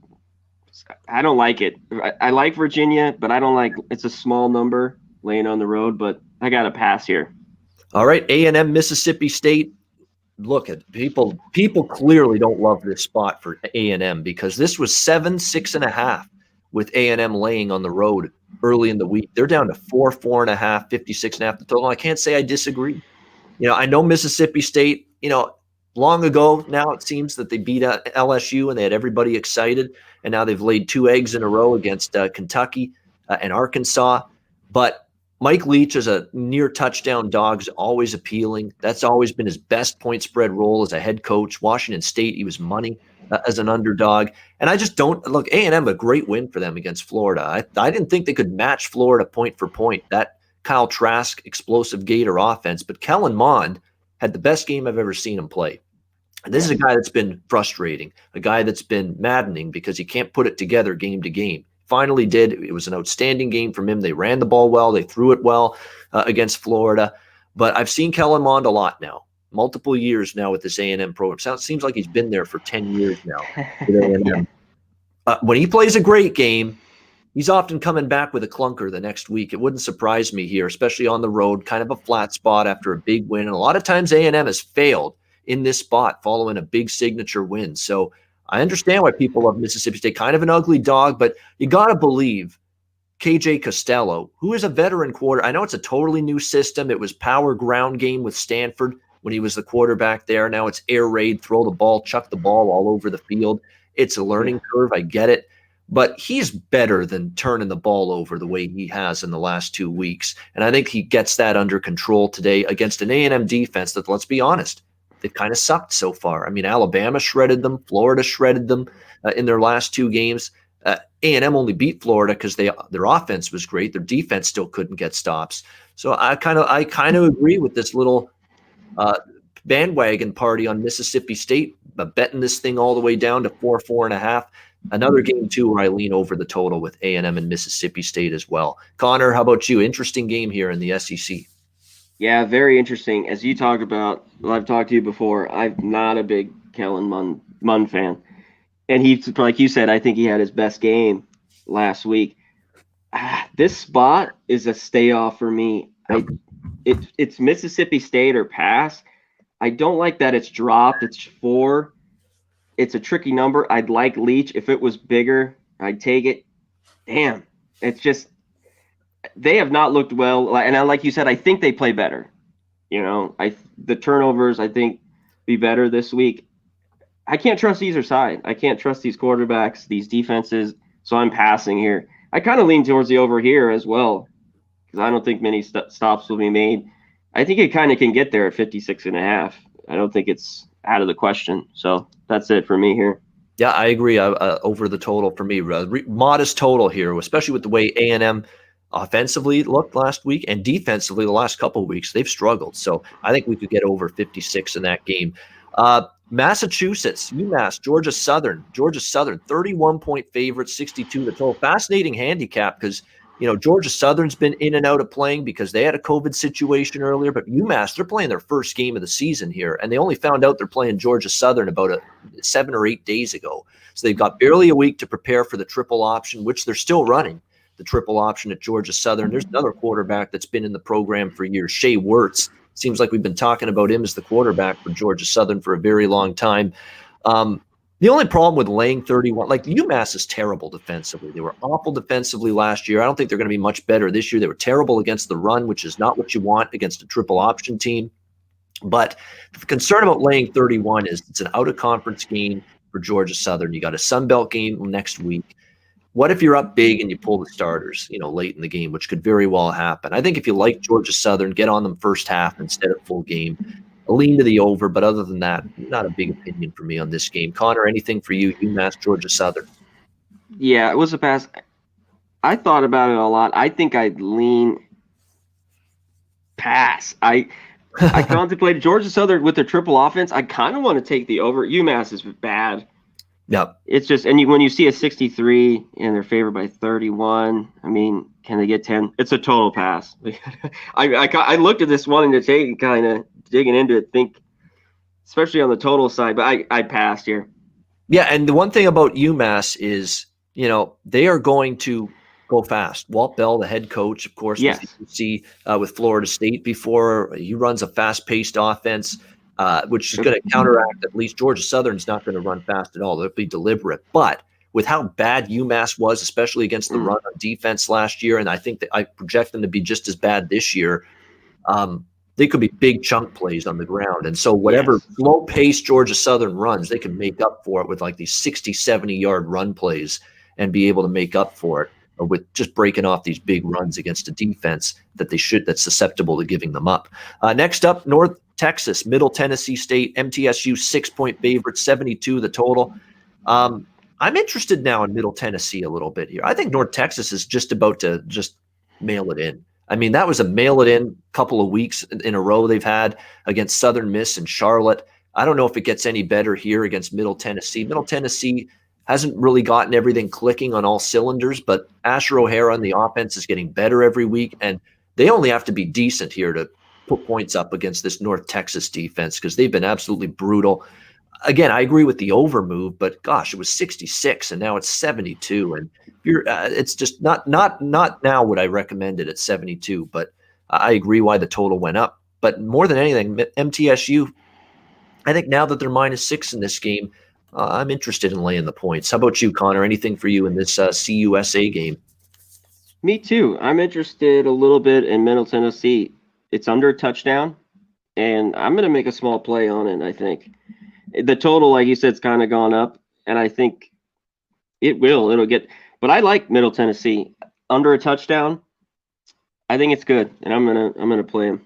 I don't like it. I like Virginia, but I don't like, it's a small number laying on the road, but I got a pass here. All right, A&M, Mississippi State. Look at people clearly don't love this spot for A&M because this was 6.5 with A&M laying on the road early in the week. They're down to 4.5, 56.5 the total. I can't say I disagree. I know Mississippi State, long ago now it seems that they beat LSU and they had everybody excited, and now they've laid 2 eggs in a row against Kentucky and Arkansas. But Mike Leach as a near touchdown dog is always appealing. That's always been his best point spread role as a head coach. Washington State, he was money as an underdog. And I just don't – look, A&M, a great win for them against Florida. I didn't think they could match Florida point for point, that Kyle Trask explosive Gator offense. But Kellen Mond had the best game I've ever seen him play. And this is a guy that's been frustrating, a guy that's been maddening because he can't put it together game to game. Finally did. It was an outstanding game from him. They ran the ball well. They threw it well against Florida. But I've seen Kellen Mond a lot now, multiple years now with this A&M program. Seems like he's been there for 10 years now with A&M. When he plays a great game, he's often coming back with a clunker the next week. It wouldn't surprise me here, especially on the road, kind of a flat spot after a big win. And a lot of times A&M has failed in this spot following a big signature win. So I understand why people love Mississippi State. Kind of an ugly dog, but you got to believe KJ Costello, who is a veteran quarter. I know it's a totally new system. It was power ground game with Stanford when he was the quarterback there. Now it's air raid, throw the ball, chuck the ball all over the field. It's a learning curve. I get it. But he's better than turning the ball over the way he has in the last 2 weeks. And I think he gets that under control today against an A&M defense that, let's be honest, they've kind of sucked so far. I mean, Alabama shredded them. Florida shredded them in their last 2 games. A&M only beat Florida because their offense was great. Their defense still couldn't get stops. So I kind of agree with this little bandwagon party on Mississippi State, betting this thing all the way down to 4.5. Another game, too, where I lean over the total with A&M and Mississippi State as well. Connor, how about you? Interesting game here in the SEC. Yeah, very interesting. As you talked about, I've talked to you before, I'm not a big Kellen Mond fan. And he's, like you said, I think he had his best game last week. This spot is a stay off for me. It's Mississippi State or pass. I don't like that it's dropped. It's 4. It's a tricky number. I'd like Leach. If it was bigger, I'd take it. Damn. It's just – they have not looked well. And like you said, I think they play better. The turnovers, I think, be better this week. I can't trust either side. I can't trust these quarterbacks, these defenses, so I'm passing here. I kind of lean towards the over here as well because I don't think many stops will be made. I think it kind of can get there at 56.5. I don't think it's out of the question. So that's it for me here. Yeah, I agree. Over the total for me. Modest total here, especially with the way A&M offensively looked last week and defensively the last couple of weeks. They've struggled. So I think we could get over 56 in that game. Massachusetts, Umass, Georgia Southern, 31-point favorite, 62 the total. Fascinating handicap because, Georgia Southern's been in and out of playing because they had a COVID situation earlier, but UMass, they're playing their first game of the season here, and they only found out they're playing Georgia Southern about 7 or 8 days ago. So they've got barely a week to prepare for the triple option, which they're still running, the triple option at Georgia Southern. There's another quarterback that's been in the program for years, Shea Wirtz. Seems like we've been talking about him as the quarterback for Georgia Southern for a very long time. The only problem with laying 31, like UMass is terrible defensively. They were awful defensively last year. I don't think they're going to be much better this year. They were terrible against the run, which is not what you want against a triple option team. But the concern about laying 31 is it's an out-of-conference game for Georgia Southern. You got a Sun Belt game next week. What if you're up big and you pull the starters, late in the game, which could very well happen? I think if you like Georgia Southern, get on them first half instead of full game. A lean to the over, but other than that, not a big opinion for me on this game. Connor, anything for you? UMass, Georgia Southern. Yeah, it was a pass. I thought about it a lot. I think I'd lean pass. I contemplated Georgia Southern with their triple offense. I kind of want to take the over. UMass is bad. Yep. It's just, and when you see a 63 and they're favored by 31, I mean, can they get 10? It's a total pass. I looked at this wanting to take and kind of digging into it, think, especially on the total side, but I passed here. Yeah, and the one thing about UMass is, they are going to go fast. Walt Bell, the head coach, of course, yes. with Florida State before. He runs a fast-paced offense, which is going to counteract at least Georgia Southern's not going to run fast at all. They'll be deliberate. But with how bad UMass was, especially against the run on defense last year, and I think that I project them to be just as bad this year, they could be big chunk plays on the ground. And so whatever slow-paced Georgia Southern runs, they can make up for it with like these 60, 70-yard run plays and be able to make up for it with just breaking off these big runs against a defense that's susceptible to giving them up. Next up, North Texas, Middle Tennessee State, MTSU 6-point favorite, 72 the total. I'm interested now in Middle Tennessee a little bit here. I think North Texas is just about to just mail it in. I mean, that was a mail-it-in couple of weeks in a row they've had against Southern Miss and Charlotte. I don't know if it gets any better here against Middle Tennessee. Middle Tennessee hasn't really gotten everything clicking on all cylinders, but Asher O'Hara on the offense is getting better every week, and they only have to be decent here to put points up against this North Texas defense because they've been absolutely brutal. Again, I agree with the over move, but gosh, it was 66 and now it's 72, and it's just not now would I recommend it at 72, but I agree why the total went up. But more than anything, MTSU, I think now that they're -6 in this game, I'm interested in laying the points. How about you, Connor? Anything for you in this CUSA game? Me too. I'm interested a little bit in Middle Tennessee. It's under a touchdown, and I'm going to make a small play on it, I think. The total, like you said, it's kind of gone up, and I think it'll get – but I like Middle Tennessee. Under a touchdown, I think it's good, and I'm gonna play him.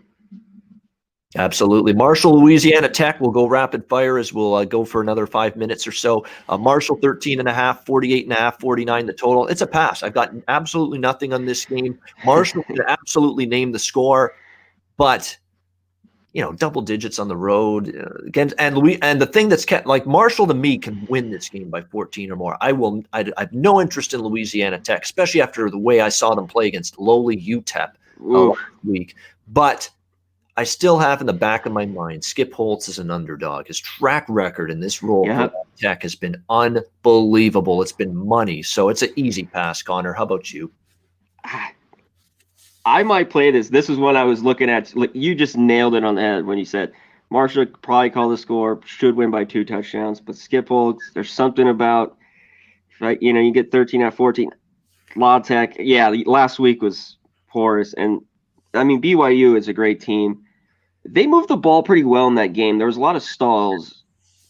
Absolutely. Marshall, Louisiana Tech will go rapid fire as we'll go for another 5 minutes or so. Marshall 13.5, 48.5, 49 the total. It's a pass. I've got absolutely nothing on this game. Marshall can absolutely name the score, but double digits on the road again. And the thing that's kept, like, Marshall to me can win this game by 14 or more. I have no interest in Louisiana Tech, especially after the way I saw them play against lowly UTEP last week. But I still have in the back of my mind Skip Holtz as an underdog. His track record in this role for Tech has been unbelievable. It's been money. So it's an easy pass, Connor. How about you? I might play this. This is what I was looking at. You just nailed it on the head when you said Marshall could probably call the score, should win by 2 touchdowns. But Skip Holtz, there's something about, right? You get 13 out of 14. La Tech, last week was porous. And, I mean, BYU is a great team. They moved the ball pretty well in that game. There was a lot of stalls,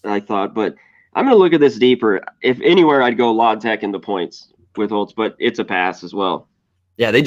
I thought, but I'm going to look at this deeper. If anywhere, I'd go La Tech in the points with Holtz, but it's a pass as well. Yeah, they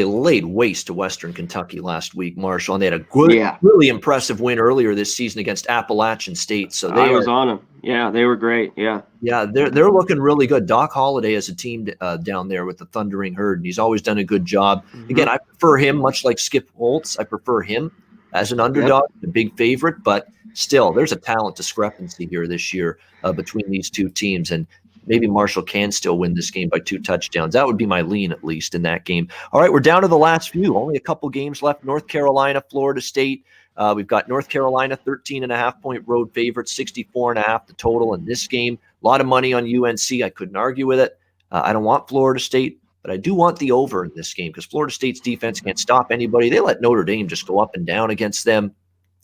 laid waste to Western Kentucky last week, Marshall, and they had a good, really impressive win earlier this season against Appalachian State. So I was on them. Yeah, they were great. Yeah, they're looking really good. Doc Holliday has a team down there with the Thundering Herd, and he's always done a good job. Mm-hmm. Again, I prefer him, much like Skip Holtz. I prefer him as an underdog, a big favorite, but still, there's a talent discrepancy here this year between these two teams, and maybe Marshall can still win this game by 2 touchdowns. That would be my lean, at least, in that game. All right, we're down to the last few. Only a couple games left. North Carolina, Florida State. We've got North Carolina, 13.5-point road favorite, 64.5 the total in this game. A lot of money on UNC. I couldn't argue with it. I don't want Florida State, but I do want the over in this game because Florida State's defense can't stop anybody. They let Notre Dame just go up and down against them.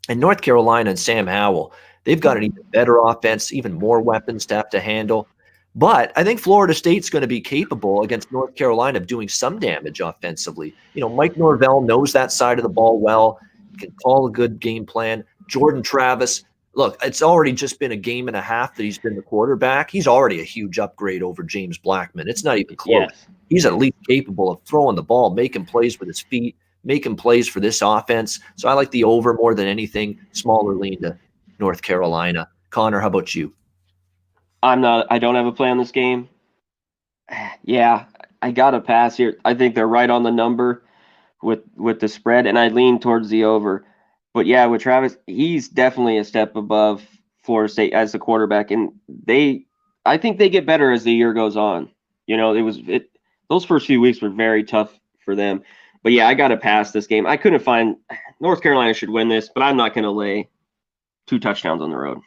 And North Carolina and Sam Howell, They've got an even better offense, even more weapons to have to handle. But I think Florida State's going to be capable against North Carolina of doing some damage offensively. Mike Norvell knows that side of the ball well, can call a good game plan. Jordan Travis, look, it's already just been a game and a half that he's been the quarterback. He's already a huge upgrade over James Blackman. It's not even close. Yes. He's at least capable of throwing the ball, making plays with his feet, making plays for this offense. So I like the over more than anything. Smaller lean to North Carolina. Connor, how about you? I don't have a play on this game. Yeah, I got to pass here. I think they're right on the number with the spread, and I lean towards the over. But yeah, with Travis, he's definitely a step above Florida State as the quarterback, and I think they get better as the year goes on. Those first few weeks were very tough for them. But yeah, I got to pass this game. I couldn't find North Carolina should win this, but I'm not going to lay 2 touchdowns on the road.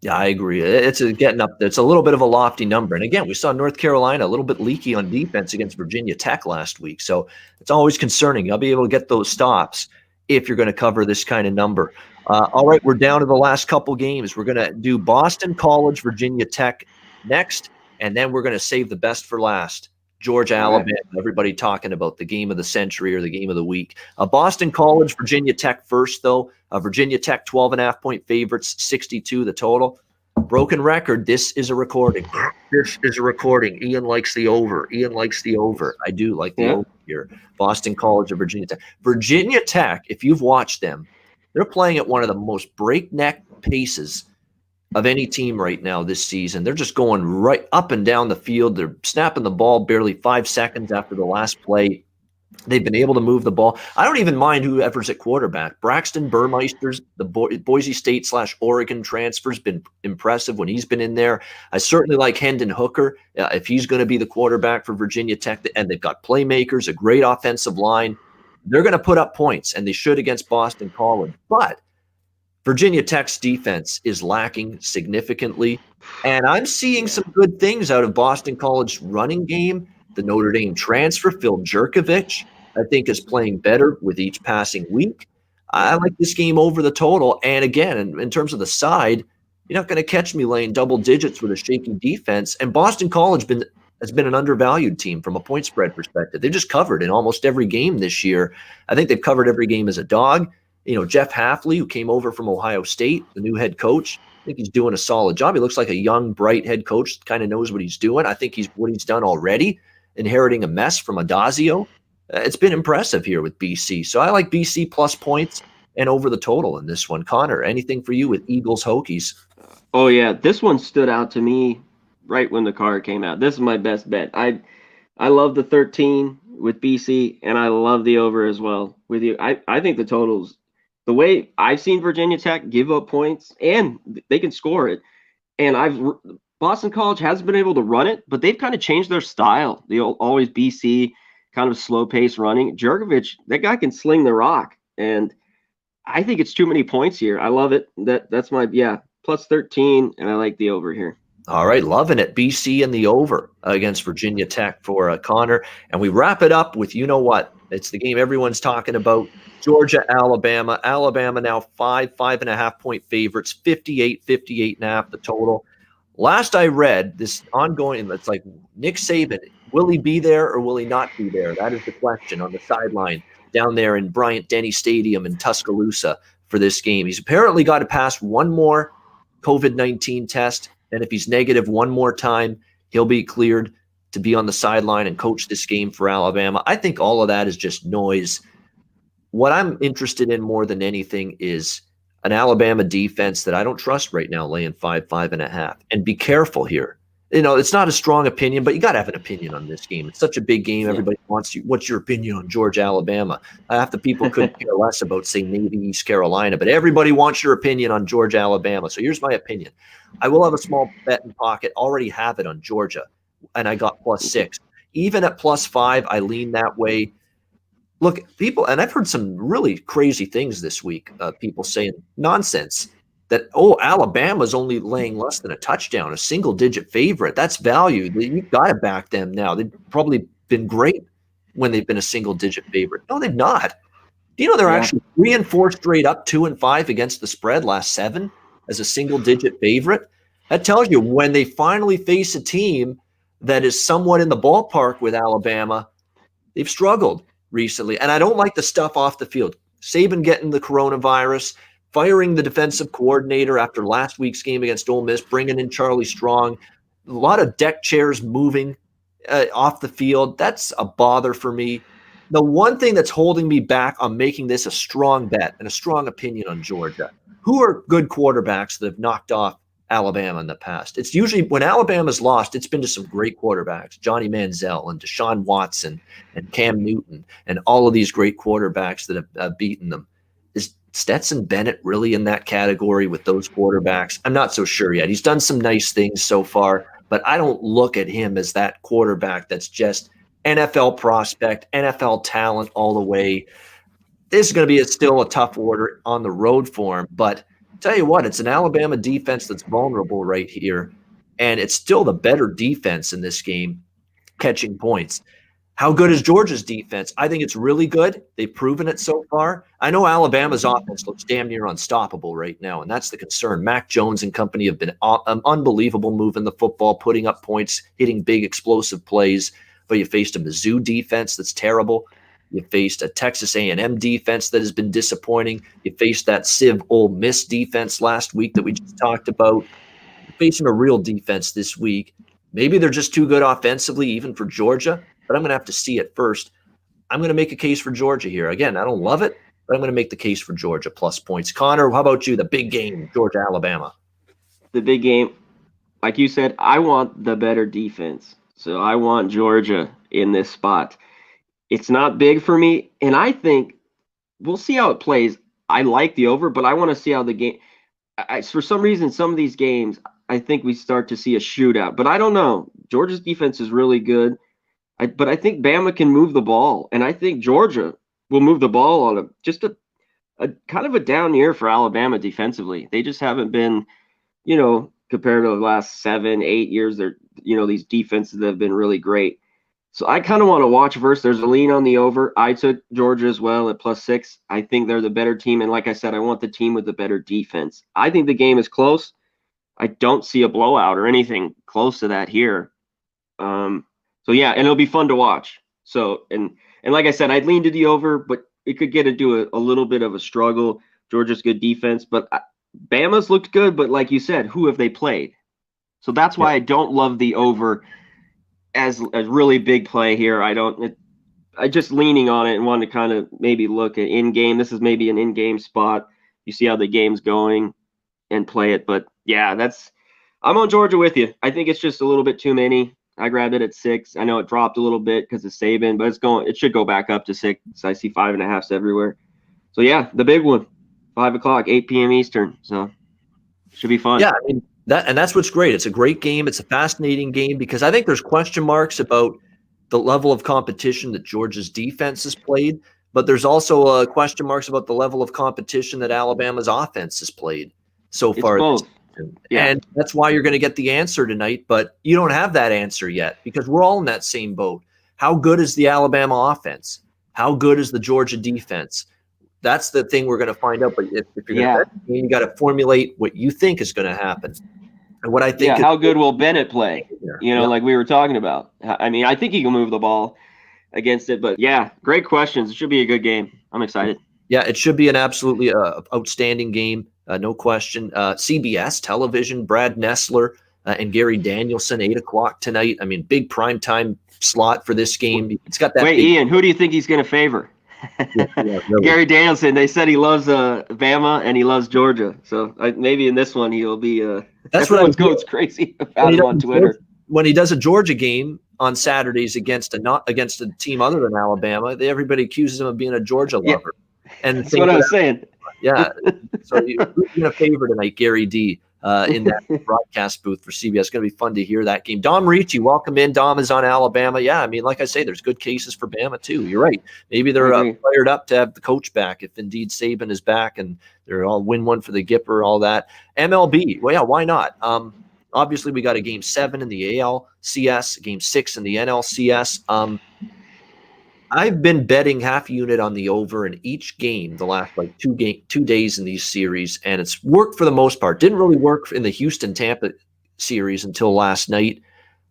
Yeah, I agree. It's getting up there. It's a little bit of a lofty number. And again, we saw North Carolina a little bit leaky on defense against Virginia Tech last week. So it's always concerning. I'll be able to get those stops if you're going to cover this kind of number. All right, we're down to the last couple games. We're going to do Boston College, Virginia Tech next, and then we're going to save the best for last. Georgia, Alabama, everybody talking about the game of the century or the game of the week. Boston College, Virginia Tech first, though. Virginia Tech, 12.5-point favorites, 62 the total. Broken record, this is a recording. This is a recording. Ian likes the over. I do like the over here. Boston College or Virginia Tech. Virginia Tech, if you've watched them, they're playing at one of the most breakneck paces of any team right now this season. They're just going right up and down the field. They're snapping the ball barely 5 seconds after the last play. They've been able to move the ball. I don't even mind whoever's at quarterback. Braxton Burmeister's, the Boise State/Oregon transfer, has been impressive when he's been in there. I certainly like Hendon Hooker if he's going to be the quarterback for Virginia Tech. And they've got playmakers, a great offensive line. They're going to put up points, and they should against Boston College. But Virginia Tech's defense is lacking significantly, and I'm seeing some good things out of Boston College's running game. The Notre Dame transfer, Phil Jerkovich, I think is playing better with each passing week. I like this game over the total. And again, in terms of the side, you're not going to catch me laying double digits with a shaky defense. And Boston College has been an undervalued team from a point spread perspective. They've just covered in almost every game this year. I think they've covered every game as a dog. Jeff Hafley, who came over from Ohio State, the new head coach, I think he's doing a solid job. He looks like a young, bright head coach, kind of knows what he's doing. I think what he's done already, inheriting a mess from Adazio. It's been impressive here with BC. So I like BC plus points and over the total in this one. Connor, anything for you with Eagles Hokies? Oh, yeah. This one stood out to me right when the card came out. This is my best bet. I love the 13 with BC, and I love the over as well with you. I think the totals, the way I've seen Virginia Tech give up points, and they can score it, and Boston College hasn't been able to run it, but they've kind of changed their style. They'll always BC, kind of slow pace running. Jerkovich, that guy can sling the rock, and I think it's too many points here. I love it. That's my plus 13, and I like the over here. All right, loving it. BC and the over against Virginia Tech for Connor. And we wrap it up with, it's the game everyone's talking about. Georgia, Alabama. Alabama now 5.5 point favorites, 58.5 the total. Last I read, this ongoing, it's like Nick Saban, will he be there or will he not be there? That is the question on the sideline down there in Bryant-Denny Stadium in Tuscaloosa for this game. He's apparently got to pass one more COVID-19 test. And if he's negative one more time, he'll be cleared to be on the sideline and coach this game for Alabama. I think all of that is just noise. What I'm interested in more than anything is an Alabama defense that I don't trust right now, laying 5.5. And be careful here. It's not a strong opinion, but you got to have an opinion on this game. It's such a big game. Everybody wants you. What's your opinion on Georgia, Alabama? Half the people couldn't care less about, say, Navy, East Carolina, but everybody wants your opinion on Georgia, Alabama. So here's my opinion. I will have a small bet in pocket. Already have it on Georgia, and I got +6. Even at +5, I lean that way. Look, people, and I've heard some really crazy things this week. People saying nonsense. That, Alabama's only laying less than a touchdown, a single-digit favorite. That's value. You've got to back them now. They've probably been great when they've been a single-digit favorite. No, they've not. Do you know they're actually 3 and 4 straight up, 2 and 5 against the spread last 7? as a single-digit favorite. That tells you when they finally face a team that is somewhat in the ballpark with Alabama, they've struggled recently. And I don't like the stuff off the field. Saban getting the coronavirus, firing the defensive coordinator after last week's game against Ole Miss, bringing in Charlie Strong, a lot of deck chairs moving off the field. That's a bother for me. The one thing that's holding me back on making this a strong bet and a strong opinion on Georgia, who are good quarterbacks that have knocked off Alabama in the past? It's usually when Alabama's lost, it's been to some great quarterbacks, Johnny Manziel and Deshaun Watson and Cam Newton and all of these great quarterbacks that have beaten them. Is Stetson Bennett really in that category with those quarterbacks? I'm not so sure yet. He's done some nice things so far, but I don't look at him as that quarterback that's just NFL prospect, NFL talent all the way. This is going to be still a tough order on the road for him, but tell you what, it's an Alabama defense that's vulnerable right here, and it's still the better defense in this game, catching points. How good is Georgia's defense? I think it's really good. They've proven it so far. I know Alabama's offense looks damn near unstoppable right now, and that's the concern. Mac Jones and company have been unbelievable moving the football, putting up points, hitting big explosive plays, but you faced a Mizzou defense that's terrible. You faced a Texas A&M defense that has been disappointing. You faced that Civ Ole Miss defense last week that we just talked about. You're facing a real defense this week. Maybe they're just too good offensively, even for Georgia, but I'm going to have to see it first. I'm going to make a case for Georgia here. Again, I don't love it, but I'm going to make the case for Georgia plus points. Connor, how about you? The big game, Georgia, Alabama. The big game, like you said, I want the better defense. So I want Georgia in this spot. It's not big for me, and I think we'll see how it plays. I like the over, but I want to see how the game for some reason, some of these games, I think we start to see a shootout. But I don't know. Georgia's defense is really good. But I think Bama can move the ball, and I think Georgia will move the ball on a kind of a down year for Alabama defensively. They just haven't been, compared to the last 7-8 years, they're, these defenses that have been really great. So I kind of want to watch versus. There's a lean on the over. I took Georgia as well at +6. I think they're the better team. And like I said, I want the team with the better defense. I think the game is close. I don't see a blowout or anything close to that here. So yeah, and it'll be fun to watch. So, and like I said, I'd lean to the over, but it could get into a little bit of a struggle. Georgia's good defense, but Bama's looked good. But like you said, who have they played? So that's why I don't love the over as a really big play here. I just leaning on it and want to kind of maybe look at in-game. This is maybe an in-game spot. You see how the game's going and play it. But yeah, I'm on Georgia with you. I think it's just a little bit too many. I grabbed it at 6. I know it dropped a little bit because of Saban, but it should go back up to 6. I see 5.5s everywhere. So yeah, the big one, 5 o'clock, 8 p.m. Eastern. So should be fun. Yeah, I mean, that's what's great. It's a great game. It's a fascinating game because I think there's question marks about the level of competition that Georgia's defense has played, but there's also question marks about the level of competition that Alabama's offense has played so far. Both. Yeah. And that's why you're going to get the answer tonight, but you don't have that answer yet because we're all in that same boat. How good is the Alabama offense? How good is the Georgia defense? That's the thing we're going to find out. But if you're going to bet, you got to formulate what you think is going to happen. And what I think how good will Bennett play? Like we were talking about. I mean, I think he can move the ball against it, but yeah, great questions. It should be a good game. I'm excited. Yeah, it should be an absolutely outstanding game. No question. CBS television, Brad Nessler and Gary Danielson, 8 o'clock tonight. I mean, big primetime slot for this game. It's got that. Wait, Ian, who do you think he's going to favor? Really. Gary Danielson. They said he loves Bama and he loves Georgia. So maybe in this one he'll be. That's what goes crazy about him on Twitter. When he does a Georgia game on Saturdays against a team other than Alabama, everybody accuses him of being a Georgia lover. And that's what I was saying. Yeah. So you're going to favor tonight, Gary D, in that broadcast booth for CBS. It's going to be fun to hear that game. Dom Ricci, welcome in. Dom is on Alabama. Yeah, I mean, like I say, there's good cases for Bama, too. You're right. Maybe they're fired up to have the coach back if indeed Saban is back and they're all win one for the Gipper, all that. MLB, well, yeah, why not? Obviously, we got a Game 7 in the ALCS, Game 6 in the NLCS. I've been betting half unit on the over in each game the last like 2 days in these series, and it's worked for the most part. Didn't really work in the Houston Tampa series until last night.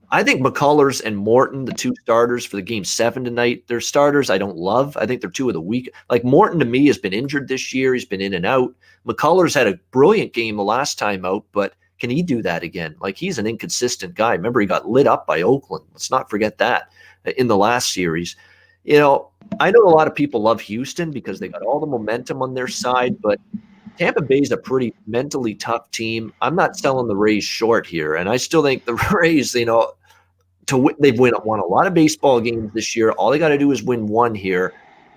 I think McCullers and Morton, the two starters for the game 7 tonight, they're starters I don't love. I think they're two of the weak. Like Morton to me has been injured this year. He's been in and out. McCullers had a brilliant game the last time out, but can he do that again? Like he's an inconsistent guy. Remember, he got lit up by Oakland. Let's not forget that in the last series. I know a lot of people love Houston because they got all the momentum on their side, but Tampa Bay is a pretty mentally tough team. I'm not selling the Rays short here, and I still think the Rays, they've won a lot of baseball games this year. All they got to do is win one here,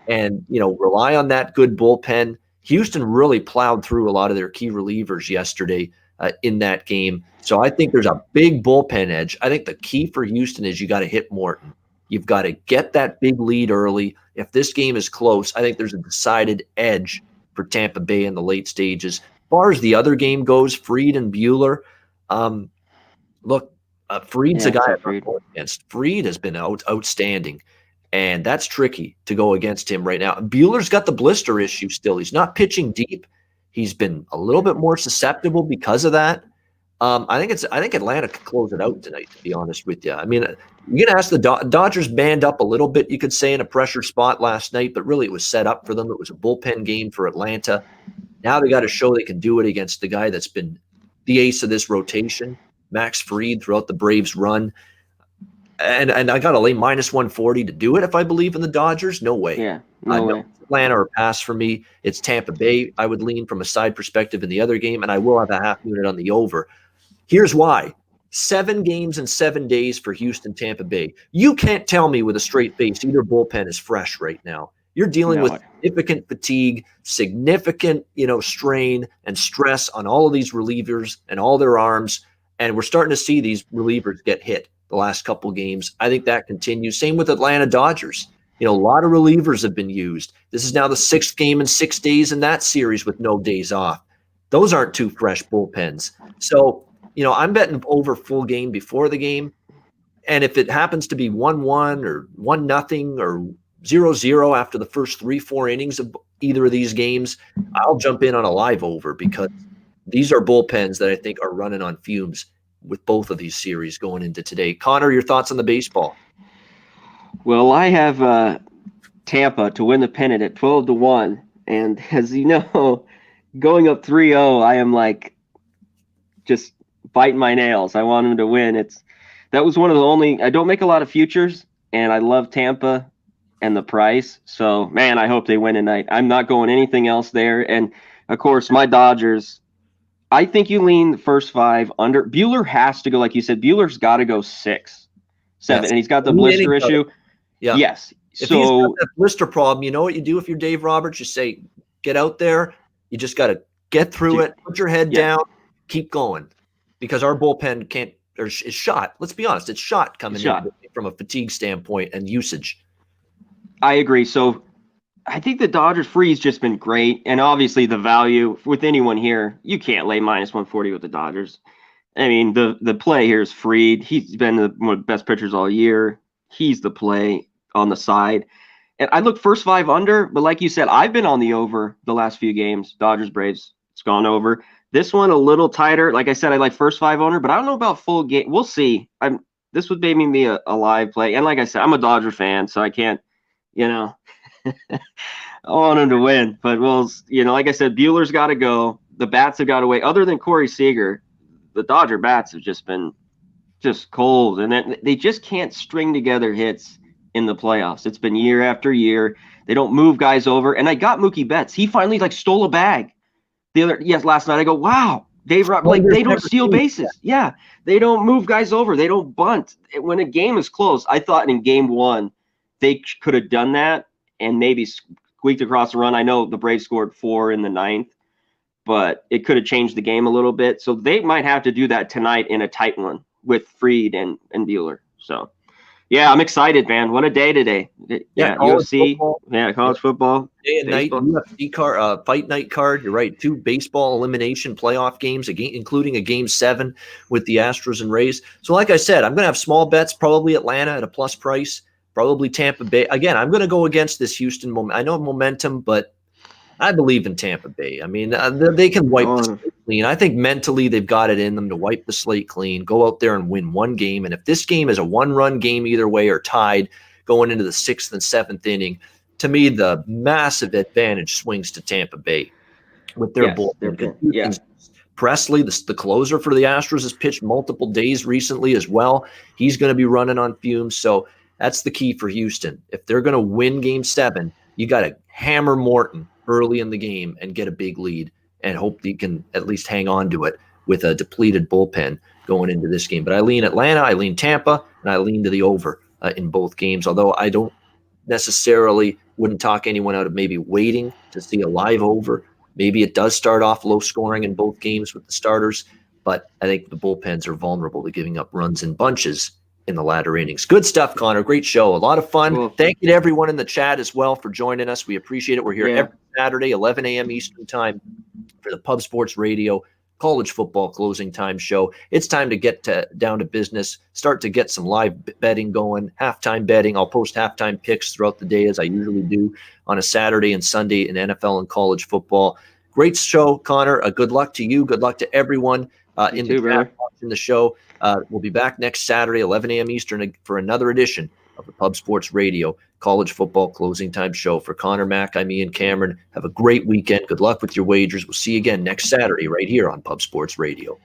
and rely on that good bullpen. Houston really plowed through a lot of their key relievers yesterday in that game, so I think there's a big bullpen edge. I think the key for Houston is you got to hit Morton. You've got to get that big lead early. If this game is close, I think there's a decided edge for Tampa Bay in the late stages. As far as the other game goes, Fried and Buehler, Fried's a guy I'm going against. Fried has been outstanding, and that's tricky to go against him right now. Buehler's got the blister issue still. He's not pitching deep. He's been a little bit more susceptible because of that. I think Atlanta could close it out tonight, to be honest with you. I mean, you're going to ask the Dodgers banned up a little bit, you could say, in a pressure spot last night, but really it was set up for them. It was a bullpen game for Atlanta. Now they got to show they can do it against the guy that's been the ace of this rotation, Max Fried, throughout the Braves run. And I got to lay minus 140 to do it if I believe in the Dodgers. No way. Yeah, no way. Atlanta or pass for me. It's Tampa Bay. I would lean from a side perspective in the other game, and I will have a half unit on the over. Here's why. 7 games in 7 days for Houston, Tampa Bay. You can't tell me with a straight face either bullpen is fresh right now. You're dealing with significant fatigue, significant, strain and stress on all of these relievers and all their arms. And we're starting to see these relievers get hit the last couple games. I think that continues. Same with Atlanta Dodgers. A lot of relievers have been used. This is now the 6th game in 6 days in that series with no days off. Those aren't two fresh bullpens. So, I'm betting over full game before the game. And if it happens to be 1-1 or 1-0 or 0-0 after the first 3-4 innings of either of these games, I'll jump in on a live over because these are bullpens that I think are running on fumes with both of these series going into today. Connor, your thoughts on the baseball? Well, I have Tampa to win the pennant at 12-1. And as you know, going up 3-0, I am like just biting my nails. I want him to win. That was one of the only – I don't make a lot of futures, and I love Tampa and the price. So, man, I hope they win tonight. I'm not going anything else there. And, of course, my Dodgers, I think you lean the first 5 under. Buehler has to go, like you said. Buehler's got to go 6, 7, and he's got the blister issue. Yeah. Yes. If he's got that blister problem, you know what you do if you're Dave Roberts? You say, get out there. You just got to get through it, put your head down, keep going. Because our bullpen is shot. Let's be honest, it's shot coming in from a fatigue standpoint and usage. I agree. So I think the Dodgers free's just been great. And obviously the value with anyone here, you can't lay minus 140 with the Dodgers. I mean, the play here is Fried. He's been one of the best pitchers all year. He's the play on the side. And I look first 5 under, but like you said, I've been on the over the last few games. Dodgers, Braves, it's gone over. This one a little tighter. Like I said, I like first 5 under, but I don't know about full game. We'll see. This would maybe be a live play. And like I said, I'm a Dodger fan, so I can't, I want him to win. But like I said, Buehler's got to go. The bats have got to wait. Other than Corey Seager, the Dodger bats have just been just cold. And then they just can't string together hits in the playoffs. It's been year after year. They don't move guys over. And I got Mookie Betts. He finally stole a bag. Last night I go, wow, Dave Roberts, they don't steal bases. Yeah, they don't move guys over. They don't bunt. When a game is close, I thought in game 1 they could have done that and maybe squeaked across the run. I know the Braves scored 4 in the 9th, but it could have changed the game a little bit. So they might have to do that tonight in a tight one with Fried and Buehler. So, yeah, I'm excited, man. What a day today. Yeah, UFC. Football. Yeah, college football. Day and night, UFC card, fight night card. You're right. 2 baseball elimination playoff games, including a game 7 with the Astros and Rays. So like I said, I'm going to have small bets, probably Atlanta at a plus price. probably Tampa Bay. Again, I'm going to go against this Houston moment. I know momentum, but I believe in Tampa Bay. I mean, they can wipe the slate clean. I think mentally they've got it in them to wipe the slate clean, go out there and win one game. And if this game is a one-run game either way or tied going into the 6th and 7th inning, to me, the massive advantage swings to Tampa Bay with their bullpen. Yeah. Presley, the closer for the Astros, has pitched multiple days recently as well. He's going to be running on fumes. So that's the key for Houston. If they're going to win Game 7, you got to hammer Morton early in the game and get a big lead and hope you can at least hang on to it with a depleted bullpen going into this game. But I lean Atlanta, I lean Tampa, and I lean to the over in both games, although I don't necessarily wouldn't talk anyone out of maybe waiting to see a live over. Maybe it does start off low scoring in both games with the starters, but I think the bullpens are vulnerable to giving up runs in bunches in the latter innings. Good stuff, Connor. Great show. A lot of fun. Cool. Thank you to everyone in the chat as well for joining us. We appreciate it. We're here every Saturday, 11 a.m. Eastern time for the Pub Sports Radio College Football Closing Time show. It's time to get down to business, start to get some live betting going, halftime betting. I'll post halftime picks throughout the day as I usually do on a Saturday and Sunday in NFL and college football. Great show, Connor. Good luck to you. Good luck to everyone in the chat watching the show. We'll be back next Saturday, 11 a.m. Eastern, for another edition of the Pub Sports Radio College Football Closing Time show. For Connor, Mac, I'm Ian Cameron. Have a great weekend. Good luck with your wagers. We'll see you again next Saturday right here on Pub Sports Radio.